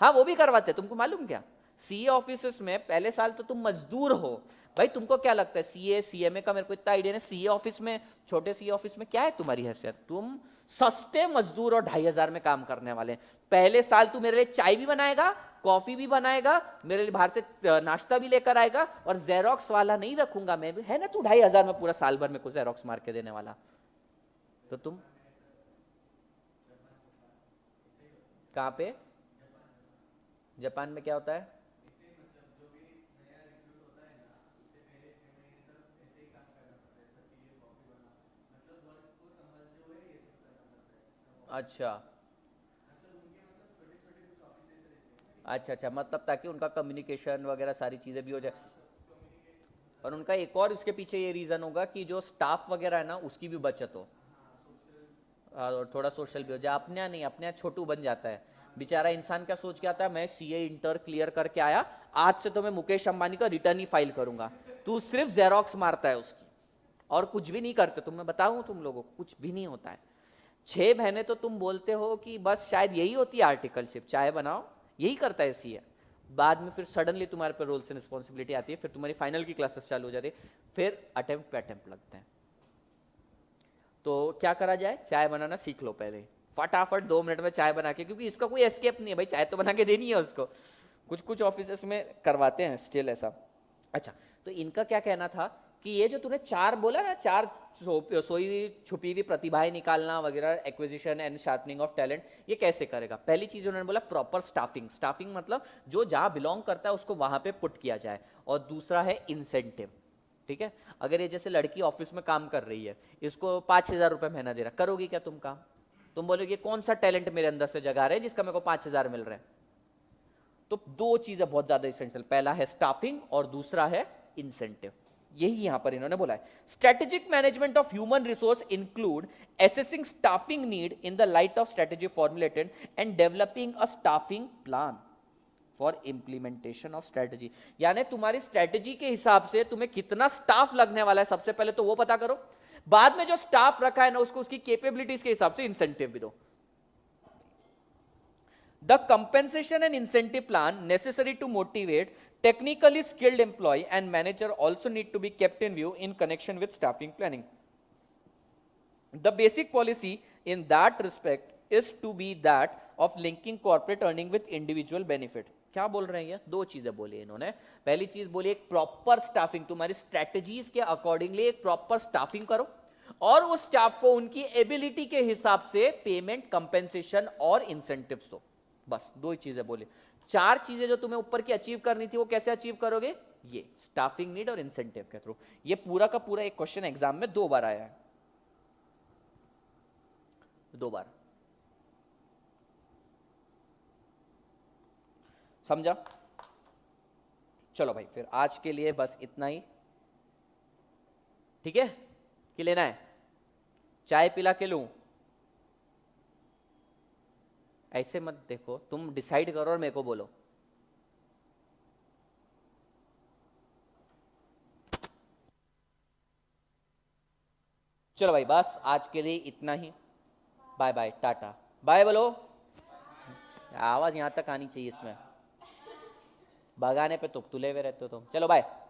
हाँ वो भी करवाते, तुमको मालूम क्या, सीए ऑफिस में पहले साल तो तुम मजदूर हो, भाई तुमको क्या लगता है सीए सीएमए का मेरे को इतना आइडिया नहीं, सीए ऑफिस में, छोटे सीए ऑफिस में क्या है तुम्हारी हैसियत, तुम सस्ते मजदूर और 2,500 में काम करने वाले, पहले साल तू मेरे लिए चाय भी बनाएगा, कॉफी भी बनाएगा, मेरे लिए बाहर से नाश्ता भी लेकर आएगा, और जेरोक्स वाला नहीं रखूंगा मैं भी, है ना, तू 2,500 में पूरा साल भर मेरे को जेरोक्स मार के देने वाला, तो तुम कहां पे, जापान में क्या होता है, अच्छा अच्छा अच्छा, मतलब ताकि उनका कम्युनिकेशन वगैरह सारी चीज़ें भी हो जाए, और उनका एक और इसके पीछे ये रीज़न होगा कि जो स्टाफ वगैरह है ना उसकी भी बचत हो, और थोड़ा सोशल भी हो जाए, अपने यहाँ नहीं, अपने यहाँ छोटू बन जाता है बेचारा, इंसान क्या सोच के आता है, मैं सीए इंटर क्लियर करके आया, आज से तो मैं मुकेश अंबानी का रिटर्न ही फाइल करूंगा, तू सिर्फ जेरोक्स मारता है उसकी, और कुछ भी नहीं करते तुम, मैं बताऊं तुम लोगों को कुछ भी नहीं होता है, 6 महीने तो तुम बोलते हो कि बस शायद यही होती है आर्टिकलशिप, चाय बनाओ, यही करता है सीए, बाद में फिर सडनली तुम्हारे पर रोल्स एंड रिस्पॉन्सिबिलिटी आती है, फिर तुम्हारी फाइनल की क्लासेस चालू हो जाती है, फिर अटेम्प्ट पे अटेम्प्ट लगते हैं, तो क्या करा जाए, चाय बनाना सीख लो पहले, फटाफट 2 मिनट में चाय बना के, क्योंकि इसका कोई एस्केप नहीं है भाई, चाय तो बना के देनी है उसको, कुछ कुछ ऑफिस में करवाते हैं स्टिल ऐसा। अच्छा, तो इनका क्या कहना था कि ये जो तूने 4 बोला ना, 4 सोई हुई छुपी हुई प्रतिभाएं निकालना वगैरह, acquisition and sharpening of talent, ये कैसे करेगा, पहली चीज उन्होंने बोला प्रॉपर स्टाफिंग, स्टाफिंग मतलब जो जहां बिलोंग करता है उसको वहां पे पुट किया जाए, और दूसरा है इंसेंटिव, ठीक है, अगर ये जैसे लड़की ऑफिस में काम कर रही है, इसको 5,000 रुपए महीना दे रहा, करोगी क्या तुम काम, तुम बोलोगे कौन सा टैलेंट मेरे अंदर से जगा रहे हैं जिसका मेरे को 5,000 मिल रहा है, तो 2 चीजें बहुत ज्यादा इसेंशियल, पहला है स्टाफिंग और दूसरा है इंसेंटिव, यही यहां पर इन्होंने बोला है। Strategic management of human resource include assessing staffing need in the light of strategy formulated and developing a staffing plan for implementation of strategy, यानी तुम्हारी स्ट्रेटेजी के हिसाब से तुम्हें कितना स्टाफ लगने वाला है, सबसे पहले तो वो पता करो, बाद में जो स्टाफ रखा है ना उसको उसकी कैपेबिलिटीज के हिसाब से इंसेंटिव भी दो। The compensation and incentive plan necessary to motivate technically skilled employee and manager also need to be kept in view in connection with staffing planning. The basic policy in that respect is to be that of linking corporate earning with individual benefit. क्या बोल रहे हैं ये, 2 चीजें बोली इन्होंने, पहली चीज बोली एक प्रॉपर स्टाफिंग, तुम्हारी स्ट्रेटजीज के अकॉर्डिंगली एक प्रॉपर स्टाफिंग करो, और उस स्टाफ को उनकी एबिलिटी के हिसाब से पेमेंट, कंपेंसेशन और इंसेंटिव्स दो, बस 2 ही चीजें बोली। 4 चीजें जो तुम्हें ऊपर की अचीव करनी थी वो कैसे अचीव करोगे, ये स्टाफिंग नीड और इंसेंटिव के थ्रू। ये पूरा का पूरा एक क्वेश्चन एग्जाम में 2 बार आया है, 2 बार, समझा। चलो भाई फिर आज के लिए बस इतना ही, ठीक है, कि लेना है, चाय पिला के लूं, ऐसे मत देखो, तुम डिसाइड करो और मेरे को बोलो। चलो भाई बस आज के लिए इतना ही, बाय बाय, टाटा बाय बोलो, आवाज यहां तक आनी चाहिए इसमें। भगाने पे तो तुले हुए रहते हो तुम। चलो बाय।